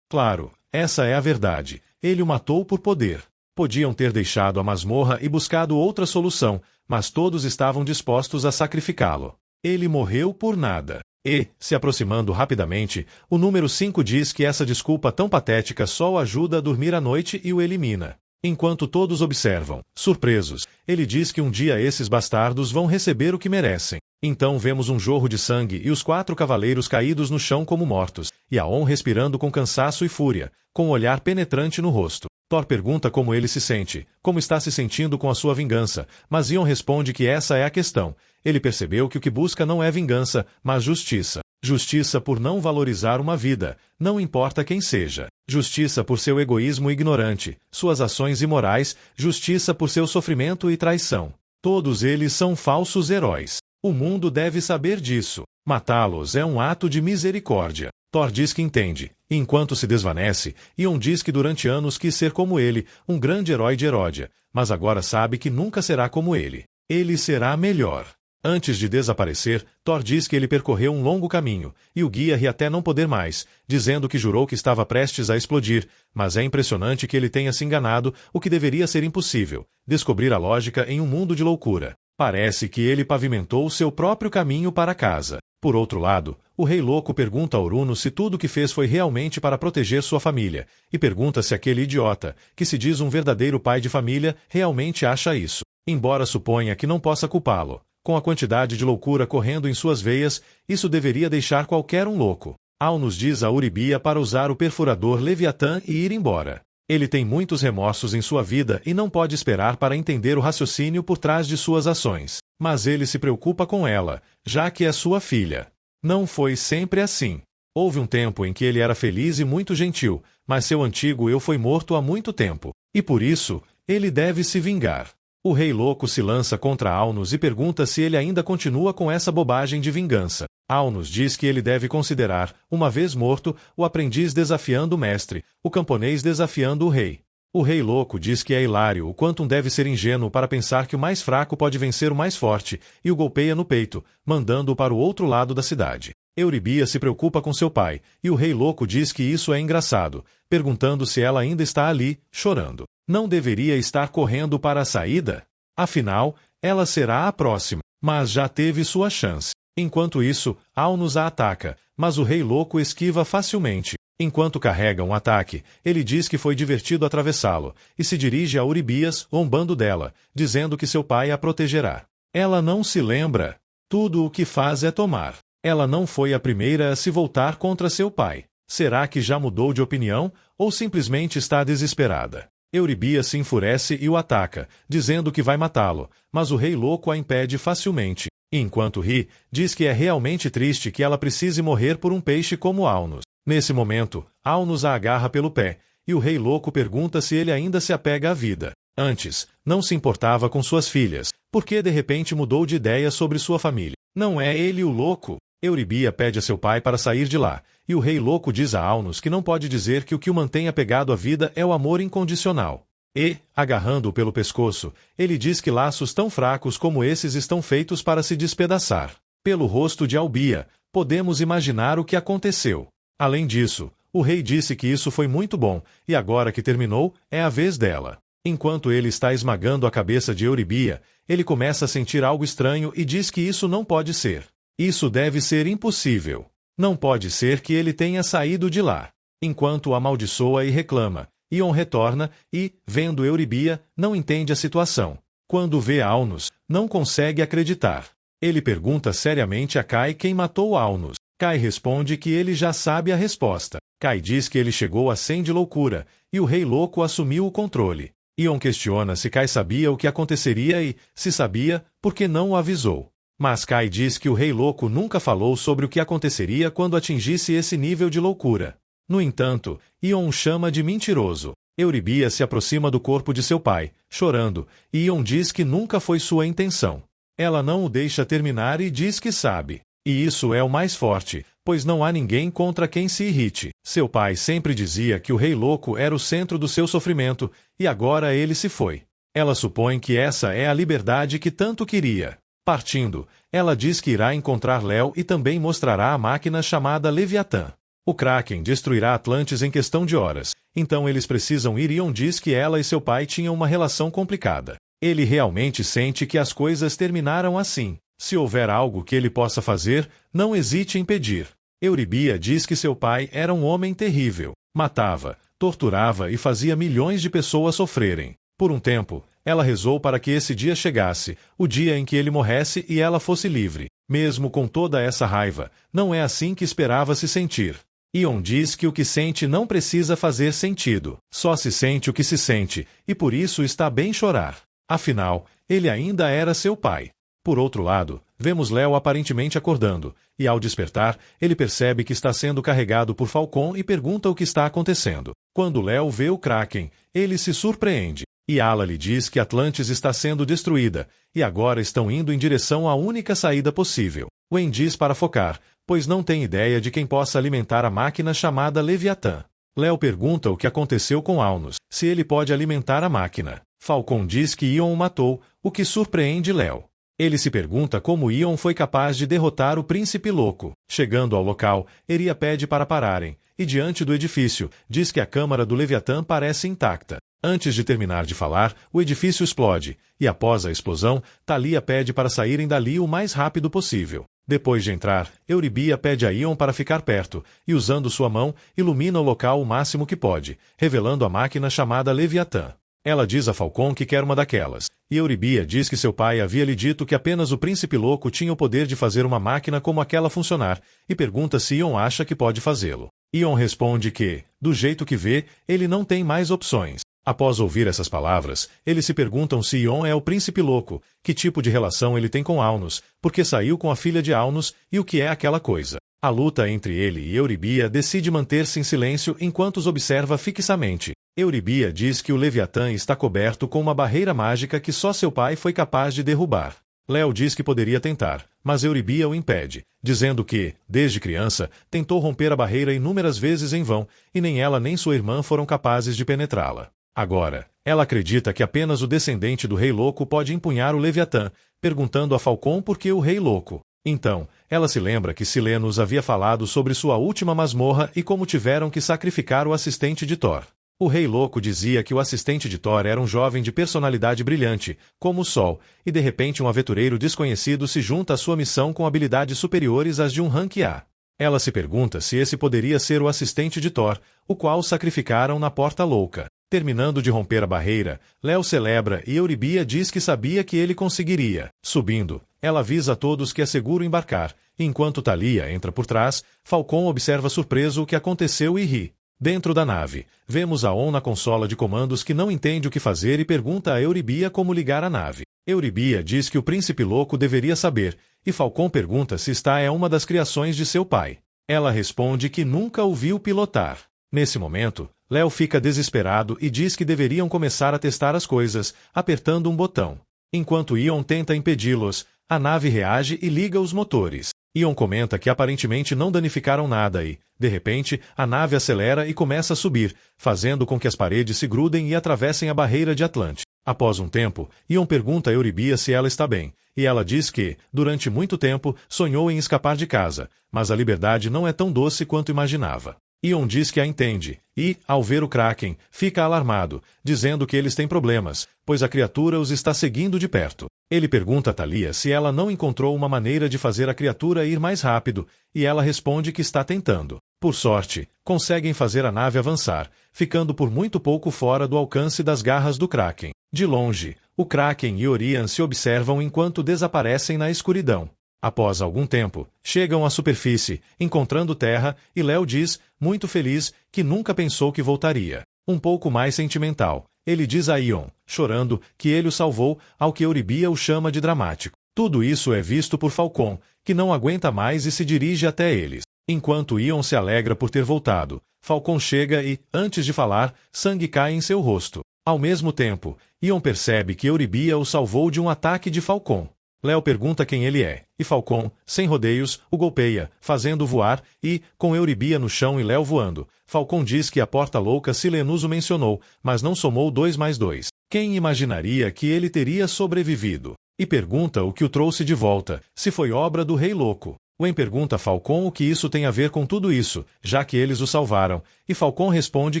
Claro, essa é a verdade, ele o matou por poder. Podiam ter deixado a masmorra e buscado outra solução, mas todos estavam dispostos a sacrificá-lo. Ele morreu por nada. E, se aproximando rapidamente, o número 5 diz que essa desculpa tão patética só o ajuda a dormir à noite e o elimina. Enquanto todos observam, surpresos, ele diz que um dia esses bastardos vão receber o que merecem. Então vemos um jorro de sangue e os 4 cavaleiros caídos no chão como mortos, e Aon respirando com cansaço e fúria, com um olhar penetrante no rosto. Thor pergunta como ele se sente, como está se sentindo com a sua vingança, mas Ion responde que essa é a questão. Ele percebeu que o que busca não é vingança, mas justiça. Justiça por não valorizar uma vida, não importa quem seja. Justiça por seu egoísmo ignorante, suas ações imorais, justiça por seu sofrimento e traição. Todos eles são falsos heróis. O mundo deve saber disso. Matá-los é um ato de misericórdia. Thor diz que entende, e enquanto se desvanece, Ion diz que durante anos quis ser como ele, um grande herói de Eródia, mas agora sabe que nunca será como ele. Ele será melhor. Antes de desaparecer, Thor diz que ele percorreu um longo caminho, e o guia ri até não poder mais, dizendo que jurou que estava prestes a explodir, mas é impressionante que ele tenha se enganado, o que deveria ser impossível, descobrir a lógica em um mundo de loucura. Parece que ele pavimentou seu próprio caminho para casa. Por outro lado, o Rei Louco pergunta a Uruno se tudo o que fez foi realmente para proteger sua família, e pergunta se aquele idiota, que se diz um verdadeiro pai de família, realmente acha isso. Embora suponha que não possa culpá-lo. Com a quantidade de loucura correndo em suas veias, isso deveria deixar qualquer um louco. Al nos diz a Euribia para usar o perfurador Leviatã e ir embora. Ele tem muitos remorsos em sua vida e não pode esperar para entender o raciocínio por trás de suas ações. Mas ele se preocupa com ela, já que é sua filha. Não foi sempre assim. Houve um tempo em que ele era feliz e muito gentil, mas seu antigo eu foi morto há muito tempo. E por isso, ele deve se vingar. O Rei Louco se lança contra Alnos e pergunta se ele ainda continua com essa bobagem de vingança. Alnos diz que ele deve considerar, uma vez morto, o aprendiz desafiando o mestre, o camponês desafiando o rei. O Rei Louco diz que é hilário o quanto deve ser ingênuo para pensar que o mais fraco pode vencer o mais forte, e o golpeia no peito, mandando-o para o outro lado da cidade. Euribia se preocupa com seu pai, e o Rei Louco diz que isso é engraçado, perguntando se ela ainda está ali, chorando. Não deveria estar correndo para a saída? Afinal, ela será a próxima, mas já teve sua chance. Enquanto isso, Alnos a ataca, mas o Rei Louco esquiva facilmente. Enquanto carrega um ataque, ele diz que foi divertido atravessá-lo, e se dirige a Euribias, zombando dela, dizendo que seu pai a protegerá. Ela não se lembra. Tudo o que faz é tomar. Ela não foi a primeira a se voltar contra seu pai. Será que já mudou de opinião, ou simplesmente está desesperada? Euribias se enfurece e o ataca, dizendo que vai matá-lo, mas o Rei Louco a impede facilmente. E enquanto ri, diz que é realmente triste que ela precise morrer por um peixe como Alnos. Nesse momento, Alnos a agarra pelo pé, e o Rei Louco pergunta se ele ainda se apega à vida. Antes, não se importava com suas filhas, porque de repente mudou de ideia sobre sua família. Não é ele o louco? Euribia pede a seu pai para sair de lá, e o Rei Louco diz a Alnos que não pode dizer que o que o mantém apegado à vida é o amor incondicional. E, agarrando-o pelo pescoço, ele diz que laços tão fracos como esses estão feitos para se despedaçar. Pelo rosto de Albia, podemos imaginar o que aconteceu. Além disso, o rei disse que isso foi muito bom, e agora que terminou, é a vez dela. Enquanto ele está esmagando a cabeça de Euribia, ele começa a sentir algo estranho e diz que isso não pode ser. Isso deve ser impossível. Não pode ser que ele tenha saído de lá. Enquanto o amaldiçoa e reclama, Ion retorna e, vendo Euribia, não entende a situação. Quando vê Alnos, não consegue acreditar. Ele pergunta seriamente a Kai quem matou Alnos. Kai responde que ele já sabe a resposta. Kai diz que ele chegou a 100 de loucura, e o Rei Louco assumiu o controle. Ion questiona se Kai sabia o que aconteceria e, se sabia, por que não o avisou. Mas Kai diz que o Rei Louco nunca falou sobre o que aconteceria quando atingisse esse nível de loucura. No entanto, Ion o chama de mentiroso. Euribia se aproxima do corpo de seu pai, chorando, e Ion diz que nunca foi sua intenção. Ela não o deixa terminar e diz que sabe. E isso é o mais forte, pois não há ninguém contra quem se irrite. Seu pai sempre dizia que o Rei Louco era o centro do seu sofrimento, e agora ele se foi. Ela supõe que essa é a liberdade que tanto queria. Partindo, ela diz que irá encontrar Léo e também mostrará a máquina chamada Leviatã. O Kraken destruirá Atlantis em questão de horas, então eles precisam ir. Ion diz que ela e seu pai tinham uma relação complicada. Ele realmente sente que as coisas terminaram assim. Se houver algo que ele possa fazer, não hesite em pedir. Euribia diz que seu pai era um homem terrível. Matava, torturava e fazia milhões de pessoas sofrerem. Por um tempo, ela rezou para que esse dia chegasse, o dia em que ele morresse e ela fosse livre. Mesmo com toda essa raiva, não é assim que esperava se sentir. Ion diz que o que sente não precisa fazer sentido. Só se sente o que se sente, e por isso está bem chorar. Afinal, ele ainda era seu pai. Por outro lado, vemos Léo aparentemente acordando, e ao despertar, ele percebe que está sendo carregado por Falcon e pergunta o que está acontecendo. Quando Léo vê o Kraken, ele se surpreende. E Ala lhe diz que Atlantis está sendo destruída, e agora estão indo em direção à única saída possível. Wen diz para focar, pois não tem ideia de quem possa alimentar a máquina chamada Leviatã. Léo pergunta o que aconteceu com Alnos, se ele pode alimentar a máquina. Falcon diz que Ion o matou, o que surpreende Léo. Ele se pergunta como Ion foi capaz de derrotar o príncipe louco. Chegando ao local, Eria pede para pararem, e diante do edifício, diz que a câmara do Leviatã parece intacta. Antes de terminar de falar, o edifício explode, e após a explosão, Thalia pede para saírem dali o mais rápido possível. Depois de entrar, Euribia pede a Ion para ficar perto, e usando sua mão, ilumina o local o máximo que pode, revelando a máquina chamada Leviatã. Ela diz a Falcon que quer uma daquelas, e Euribia diz que seu pai havia lhe dito que apenas o príncipe louco tinha o poder de fazer uma máquina como aquela funcionar, e pergunta se Ion acha que pode fazê-lo. Ion responde que, Do jeito que vê, ele não tem mais opções. Após ouvir essas palavras, eles se perguntam se Ion é o príncipe louco, que tipo de relação ele tem com Alnos, porque saiu com a filha de Alnos e o que é aquela coisa. A luta entre ele e Euribia decide manter-se em silêncio enquanto os observa fixamente. Euribia diz que o Leviatã está coberto com uma barreira mágica que só seu pai foi capaz de derrubar. Léo diz que poderia tentar, mas Euribia o impede, dizendo que, desde criança, tentou romper a barreira inúmeras vezes em vão, e nem ela nem sua irmã foram capazes de penetrá-la. Agora, ela acredita que apenas o descendente do Rei Louco pode empunhar o Leviatã, perguntando a Falcon por que o Rei Louco. Então, ela se lembra que Silenos havia falado sobre sua última masmorra e como tiveram que sacrificar o assistente de Thor. O Rei Louco dizia que o assistente de Thor era um jovem de personalidade brilhante, como o Sol, e de repente um aventureiro desconhecido se junta à sua missão com habilidades superiores às de um rank A. Ela se pergunta se esse poderia ser o assistente de Thor, o qual sacrificaram na Porta Louca. Terminando de romper a barreira, Léo celebra e Euribia diz que sabia que ele conseguiria. Subindo, ela avisa a todos que é seguro embarcar, e enquanto Thalia entra por trás, Falcon observa surpreso o que aconteceu e ri. Dentro da nave, vemos Aon na consola de comandos que não entende o que fazer e pergunta a Euribia como ligar a nave. Euribia diz que o príncipe louco deveria saber, e Falcon pergunta se esta é uma das criações de seu pai. Ela responde que nunca o viu pilotar. Nesse momento, Léo fica desesperado e diz que deveriam começar a testar as coisas, apertando um botão. Enquanto Ion tenta impedi-los, a nave reage e liga os motores. Ion comenta que aparentemente não danificaram nada e, de repente, a nave acelera e começa a subir, fazendo com que as paredes se grudem e atravessem a barreira de Atlante. Após um tempo, Ion pergunta a Euribia se ela está bem, e ela diz que, durante muito tempo, sonhou em escapar de casa, mas a liberdade não é tão doce quanto imaginava. Ion diz que a entende, e, ao ver o Kraken, fica alarmado, dizendo que eles têm problemas, pois a criatura os está seguindo de perto. Ele pergunta a Thalia se ela não encontrou uma maneira de fazer a criatura ir mais rápido, e ela responde que está tentando. Por sorte, conseguem fazer a nave avançar, ficando por muito pouco fora do alcance das garras do Kraken. De longe, o Kraken e Orion se observam enquanto desaparecem na escuridão. Após algum tempo, chegam à superfície, encontrando terra, e Léo diz, muito feliz, que nunca pensou que voltaria. Um pouco mais sentimental, ele diz a Ion, chorando, que ele o salvou, ao que Euribia o chama de dramático. Tudo isso é visto por Falcon, que não aguenta mais e se dirige até eles. Enquanto Ion se alegra por ter voltado, Falcon chega e, antes de falar, sangue cai em seu rosto. Ao mesmo tempo, Ion percebe que Euribia o salvou de um ataque de Falcon. Léo pergunta quem ele é, e Falcon, sem rodeios, o golpeia, fazendo voar, e, com Euribia no chão e Léo voando, Falcon diz que a Porta Louca Silenus o mencionou, mas não somou 2 mais 2. Quem imaginaria que ele teria sobrevivido? E pergunta o que o trouxe de volta, se foi obra do Rei Louco. Wen pergunta a Falcon o que isso tem a ver com tudo isso, já que eles o salvaram, e Falcon responde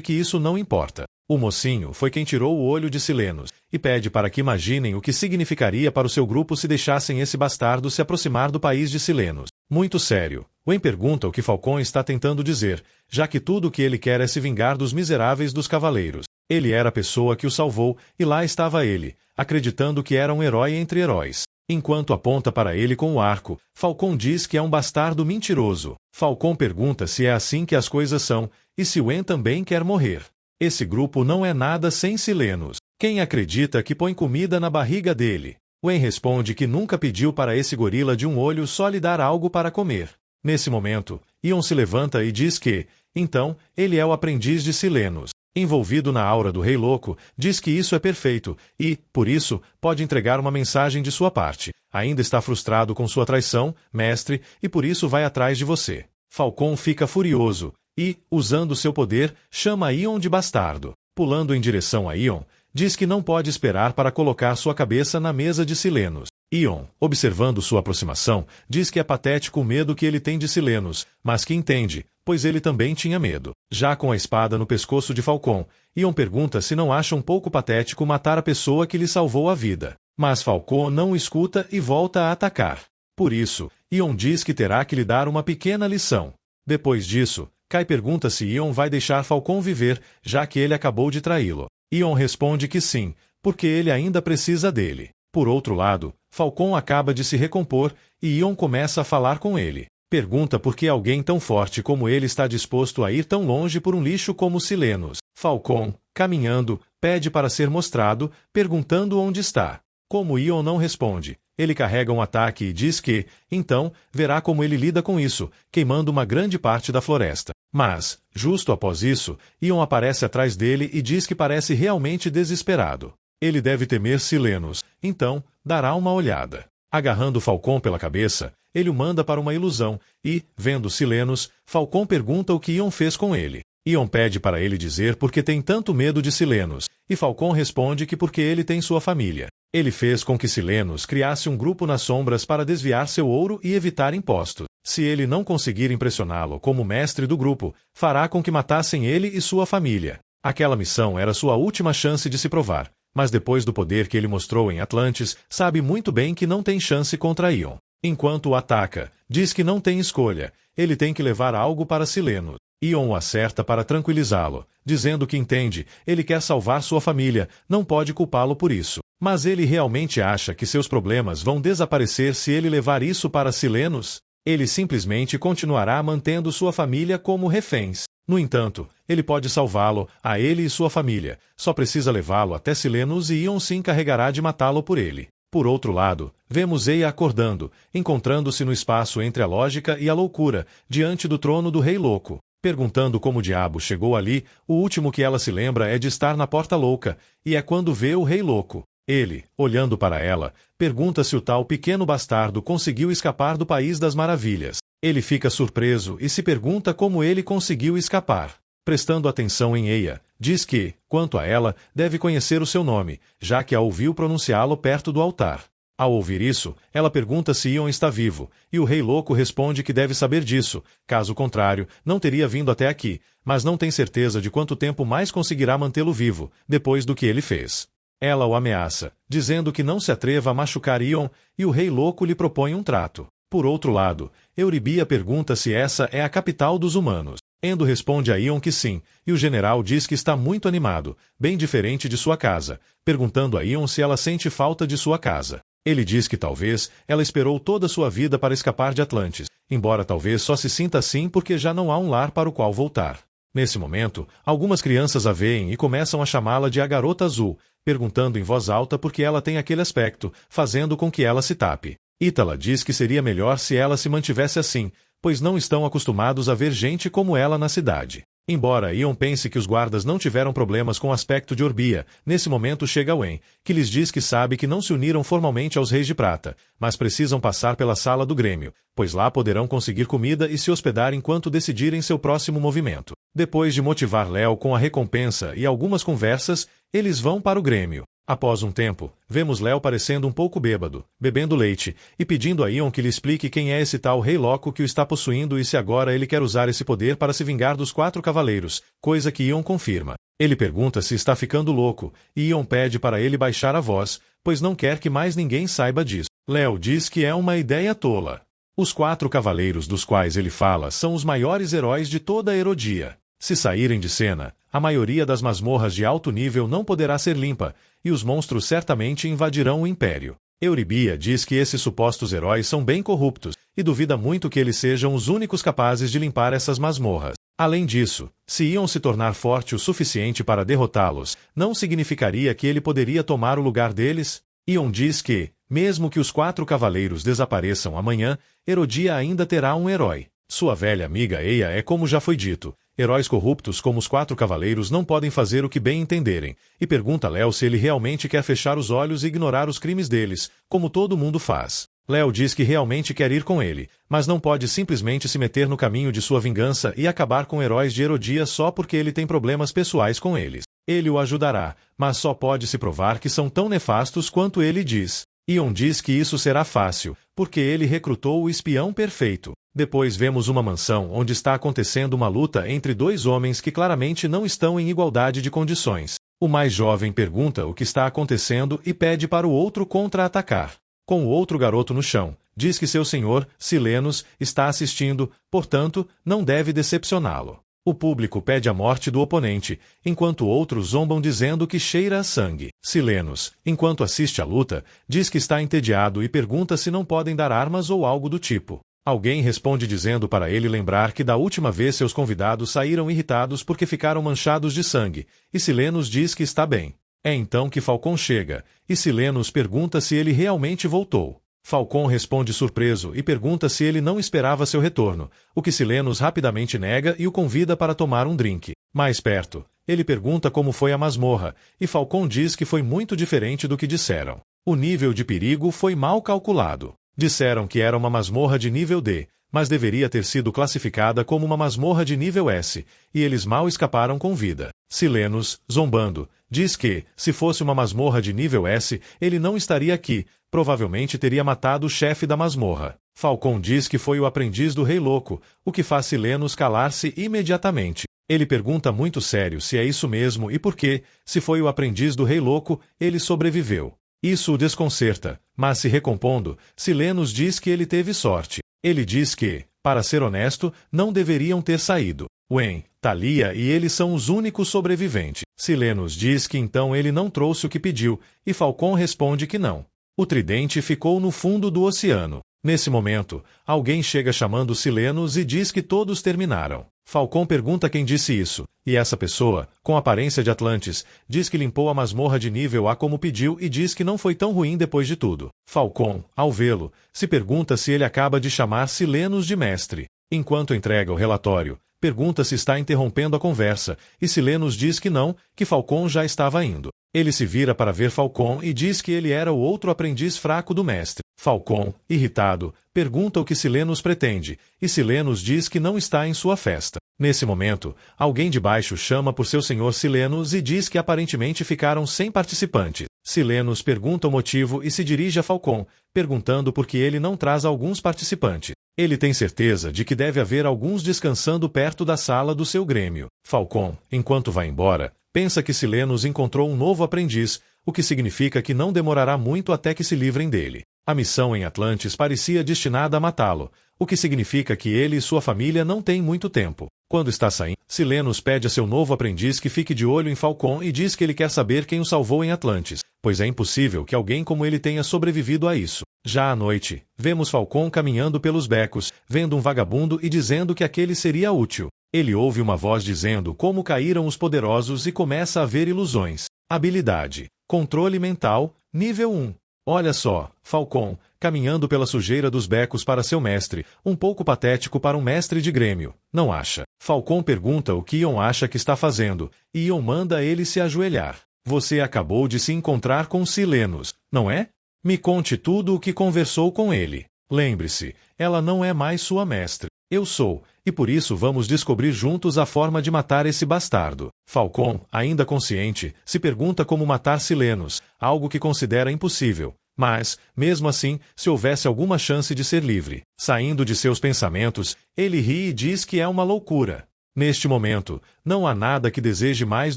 que isso não importa. O mocinho foi quem tirou o olho de Silenos, e pede para que imaginem o que significaria para o seu grupo se deixassem esse bastardo se aproximar do país de Silenos. Muito sério, Wen pergunta o que Falcon está tentando dizer, já que tudo o que ele quer é se vingar dos miseráveis dos cavaleiros. Ele era a pessoa que o salvou, e lá estava ele, acreditando que era um herói entre heróis. Enquanto aponta para ele com o arco, Falcon diz que é um bastardo mentiroso. Falcon pergunta se é assim que as coisas são, e se Wen também quer morrer. Esse grupo não é nada sem Silenos. Quem acredita que põe comida na barriga dele? Wen responde que nunca pediu para esse gorila de um olho só lhe dar algo para comer. Nesse momento, Ion se levanta e diz que, então, ele é o aprendiz de Silenos. Envolvido na aura do Rei Louco, diz que isso é perfeito e, por isso, pode entregar uma mensagem de sua parte. Ainda está frustrado com sua traição, mestre, e por isso vai atrás de você. Falcon fica furioso e, usando seu poder, chama Ion de bastardo. Pulando em direção a Ion, diz que não pode esperar para colocar sua cabeça na mesa de Silenos. Ion, observando sua aproximação, diz que é patético o medo que ele tem de Silenos, mas que entende, pois ele também tinha medo. Já com a espada no pescoço de Falcon, Ion pergunta se não acha um pouco patético matar a pessoa que lhe salvou a vida. Mas Falcon não o escuta e volta a atacar. Por isso, Ion diz que terá que lhe dar uma pequena lição. Depois disso, Kai pergunta se Ion vai deixar Falcon viver, já que ele acabou de traí-lo. Ion responde que sim, porque ele ainda precisa dele. Por outro lado, Falcon acaba de se recompor e Ion começa a falar com ele. Pergunta por que alguém tão forte como ele está disposto a ir tão longe por um lixo como Silenos. Falcon, caminhando, pede para ser mostrado, perguntando onde está. Como Ion não responde, ele carrega um ataque e diz que, então, verá como ele lida com isso, queimando uma grande parte da floresta. Mas, justo após isso, Ion aparece atrás dele e diz que parece realmente desesperado. Ele deve temer Silenos, então, dará uma olhada. Agarrando Falcon pela cabeça, ele o manda para uma ilusão e, vendo Silenos, Falcon pergunta o que Ion fez com ele. Ion pede para ele dizer por que tem tanto medo de Silenos, e Falcon responde que porque ele tem sua família. Ele fez com que Silenos criasse um grupo nas sombras para desviar seu ouro e evitar impostos. Se ele não conseguir impressioná-lo como mestre do grupo, fará com que matassem ele e sua família. Aquela missão era sua última chance de se provar, mas depois do poder que ele mostrou em Atlantis, sabe muito bem que não tem chance contra Ion. Enquanto o ataca, diz que não tem escolha, ele tem que levar algo para Silenos. Ion o acerta para tranquilizá-lo, dizendo que entende, ele quer salvar sua família, não pode culpá-lo por isso. Mas ele realmente acha que seus problemas vão desaparecer se ele levar isso para Silenos? Ele simplesmente continuará mantendo sua família como reféns. No entanto, ele pode salvá-lo, a ele e sua família. Só precisa levá-lo até Silenos e Ion se encarregará de matá-lo por ele. Por outro lado, vemos Eia acordando, encontrando-se no espaço entre a lógica e a loucura, diante do trono do Rei Louco. Perguntando como o diabo chegou ali, o último que ela se lembra é de estar na Porta Louca, e é quando vê o Rei Louco. Ele, olhando para ela, pergunta se o tal pequeno bastardo conseguiu escapar do País das Maravilhas. Ele fica surpreso e se pergunta como ele conseguiu escapar. Prestando atenção em Eia, diz que, quanto a ela, deve conhecer o seu nome, já que a ouviu pronunciá-lo perto do altar. Ao ouvir isso, ela pergunta se Ion está vivo, e o Rei Louco responde que deve saber disso, caso contrário, não teria vindo até aqui, mas não tem certeza de quanto tempo mais conseguirá mantê-lo vivo, depois do que ele fez. Ela o ameaça, dizendo que não se atreva a machucar Ion, e o Rei Louco lhe propõe um trato. Por outro lado, Eurybia pergunta se essa é a capital dos humanos. Endo responde a Ion que sim, e o general diz que está muito animado, bem diferente de sua casa, perguntando a Ion se ela sente falta de sua casa. Ele diz que talvez ela esperou toda sua vida para escapar de Atlantis, embora talvez só se sinta assim porque já não há um lar para o qual voltar. Nesse momento, algumas crianças a veem e começam a chamá-la de a Garota Azul, perguntando em voz alta por que ela tem aquele aspecto, fazendo com que ela se tape. Ítala diz que seria melhor se ela se mantivesse assim, pois não estão acostumados a ver gente como ela na cidade. Embora Ion pense que os guardas não tiveram problemas com o aspecto de Orbia, nesse momento chega Wen, que lhes diz que sabe que não se uniram formalmente aos Reis de Prata, mas precisam passar pela sala do Grêmio, pois lá poderão conseguir comida e se hospedar enquanto decidirem seu próximo movimento. Depois de motivar Léo com a recompensa e algumas conversas, eles vão para o Grêmio. Após um tempo, vemos Léo parecendo um pouco bêbado, bebendo leite, e pedindo a Ion que lhe explique quem é esse tal Rei Louco que o está possuindo e se agora ele quer usar esse poder para se vingar dos 4 cavaleiros, coisa que Ion confirma. Ele pergunta se está ficando louco, e Ion pede para ele baixar a voz, pois não quer que mais ninguém saiba disso. Léo diz que é uma ideia tola. Os 4 cavaleiros dos quais ele fala são os maiores heróis de toda a Herodia. Se saírem de cena, a maioria das masmorras de alto nível não poderá ser limpa, e os monstros certamente invadirão o Império. Eurybia diz que esses supostos heróis são bem corruptos, e duvida muito que eles sejam os únicos capazes de limpar essas masmorras. Além disso, se Ion se tornar forte o suficiente para derrotá-los, não significaria que ele poderia tomar o lugar deles? Ion diz que, mesmo que os 4 cavaleiros desapareçam amanhã, Herodia ainda terá um herói. Sua velha amiga Eia é como já foi dito. Heróis corruptos como os 4 cavaleiros não podem fazer o que bem entenderem, e pergunta a Léo se ele realmente quer fechar os olhos e ignorar os crimes deles, como todo mundo faz. Léo diz que realmente quer ir com ele, mas não pode simplesmente se meter no caminho de sua vingança e acabar com heróis de Herodia só porque ele tem problemas pessoais com eles. Ele o ajudará, mas só pode se provar que são tão nefastos quanto ele diz. Ion diz que isso será fácil, porque ele recrutou o espião perfeito. Depois vemos uma mansão onde está acontecendo uma luta entre 2 homens que claramente não estão em igualdade de condições. O mais jovem pergunta o que está acontecendo e pede para o outro contra-atacar. Com o outro garoto no chão, diz que seu senhor, Silenos, está assistindo, portanto, não deve decepcioná-lo. O público pede a morte do oponente, enquanto outros zombam dizendo que cheira a sangue. Silenos, enquanto assiste à luta, diz que está entediado e pergunta se não podem dar armas ou algo do tipo. Alguém responde dizendo para ele lembrar que da última vez seus convidados saíram irritados porque ficaram manchados de sangue, e Silenos diz que está bem. É então que Falcon chega, e Silenos pergunta se ele realmente voltou. Falcon responde surpreso e pergunta se ele não esperava seu retorno, o que Silenos rapidamente nega e o convida para tomar um drink. Mais perto, ele pergunta como foi a masmorra, e Falcon diz que foi muito diferente do que disseram. O nível de perigo foi mal calculado. Disseram que era uma masmorra de nível D, mas deveria ter sido classificada como uma masmorra de nível S, e eles mal escaparam com vida. Silenos, zombando, diz que, se fosse uma masmorra de nível S, ele não estaria aqui, provavelmente teria matado o chefe da masmorra. Falcon diz que foi o aprendiz do Rei Louco, o que faz Silenos calar-se imediatamente. Ele pergunta muito sério se é isso mesmo e por que, se foi o aprendiz do Rei Louco, ele sobreviveu. Isso o desconcerta, mas se recompondo, Silenos diz que ele teve sorte. Ele diz que, para ser honesto, não deveriam ter saído. Wen, Thalia e ele são os únicos sobreviventes. Silenos diz que então ele não trouxe o que pediu, e Falcon responde que não. O tridente ficou no fundo do oceano. Nesse momento, alguém chega chamando Silenos e diz que todos terminaram. Falcon pergunta quem disse isso, e essa pessoa, com aparência de Atlantis, diz que limpou a masmorra de nível A como pediu e diz que não foi tão ruim depois de tudo. Falcon, ao vê-lo, se pergunta se ele acaba de chamar Silenos de mestre. Enquanto entrega o relatório, pergunta se está interrompendo a conversa, e Silenos diz que não, que Falcon já estava indo. Ele se vira para ver Falcon e diz que ele era o outro aprendiz fraco do mestre. Falcon, irritado, pergunta o que Silenos pretende, e Silenos diz que não está em sua festa. Nesse momento, alguém de baixo chama por seu senhor Silenos e diz que aparentemente ficaram sem participantes. Silenos pergunta o motivo e se dirige a Falcon, perguntando por que ele não traz alguns participantes. Ele tem certeza de que deve haver alguns descansando perto da sala do seu grêmio. Falcon, enquanto vai embora, pensa que Silenos encontrou um novo aprendiz, o que significa que não demorará muito até que se livrem dele. A missão em Atlantis parecia destinada a matá-lo, o que significa que ele e sua família não têm muito tempo. Quando está saindo, Silenos pede a seu novo aprendiz que fique de olho em Falcon e diz que ele quer saber quem o salvou em Atlantis, pois é impossível que alguém como ele tenha sobrevivido a isso. Já à noite, vemos Falcon caminhando pelos becos, vendo um vagabundo e dizendo que aquele seria útil. Ele ouve uma voz dizendo como caíram os poderosos e começa a ver ilusões. Habilidade: Controle mental, nível 1. Olha só, Falcon, caminhando pela sujeira dos becos para seu mestre, um pouco patético para um mestre de grêmio, não acha? Falcon pergunta o que Ion acha que está fazendo, e Ion manda ele se ajoelhar. Você acabou de se encontrar com Silenos, não é? Me conte tudo o que conversou com ele. Lembre-se, ela não é mais sua mestre. Eu sou, e por isso vamos descobrir juntos a forma de matar esse bastardo. Falcon, ainda consciente, se pergunta como matar Silenos, algo que considera impossível. Mas, mesmo assim, se houvesse alguma chance de ser livre. Saindo de seus pensamentos, ele ri e diz que é uma loucura. Neste momento, não há nada que deseje mais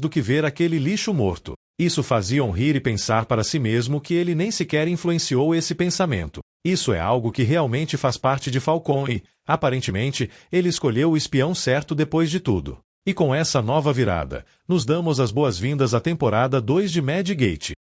do que ver aquele lixo morto. Isso fazia rir e pensar para si mesmo que ele nem sequer influenciou esse pensamento. Isso é algo que realmente faz parte de Falcon e, aparentemente, ele escolheu o espião certo depois de tudo. E com essa nova virada, nos damos as boas-vindas à temporada 2 de Mad Gate.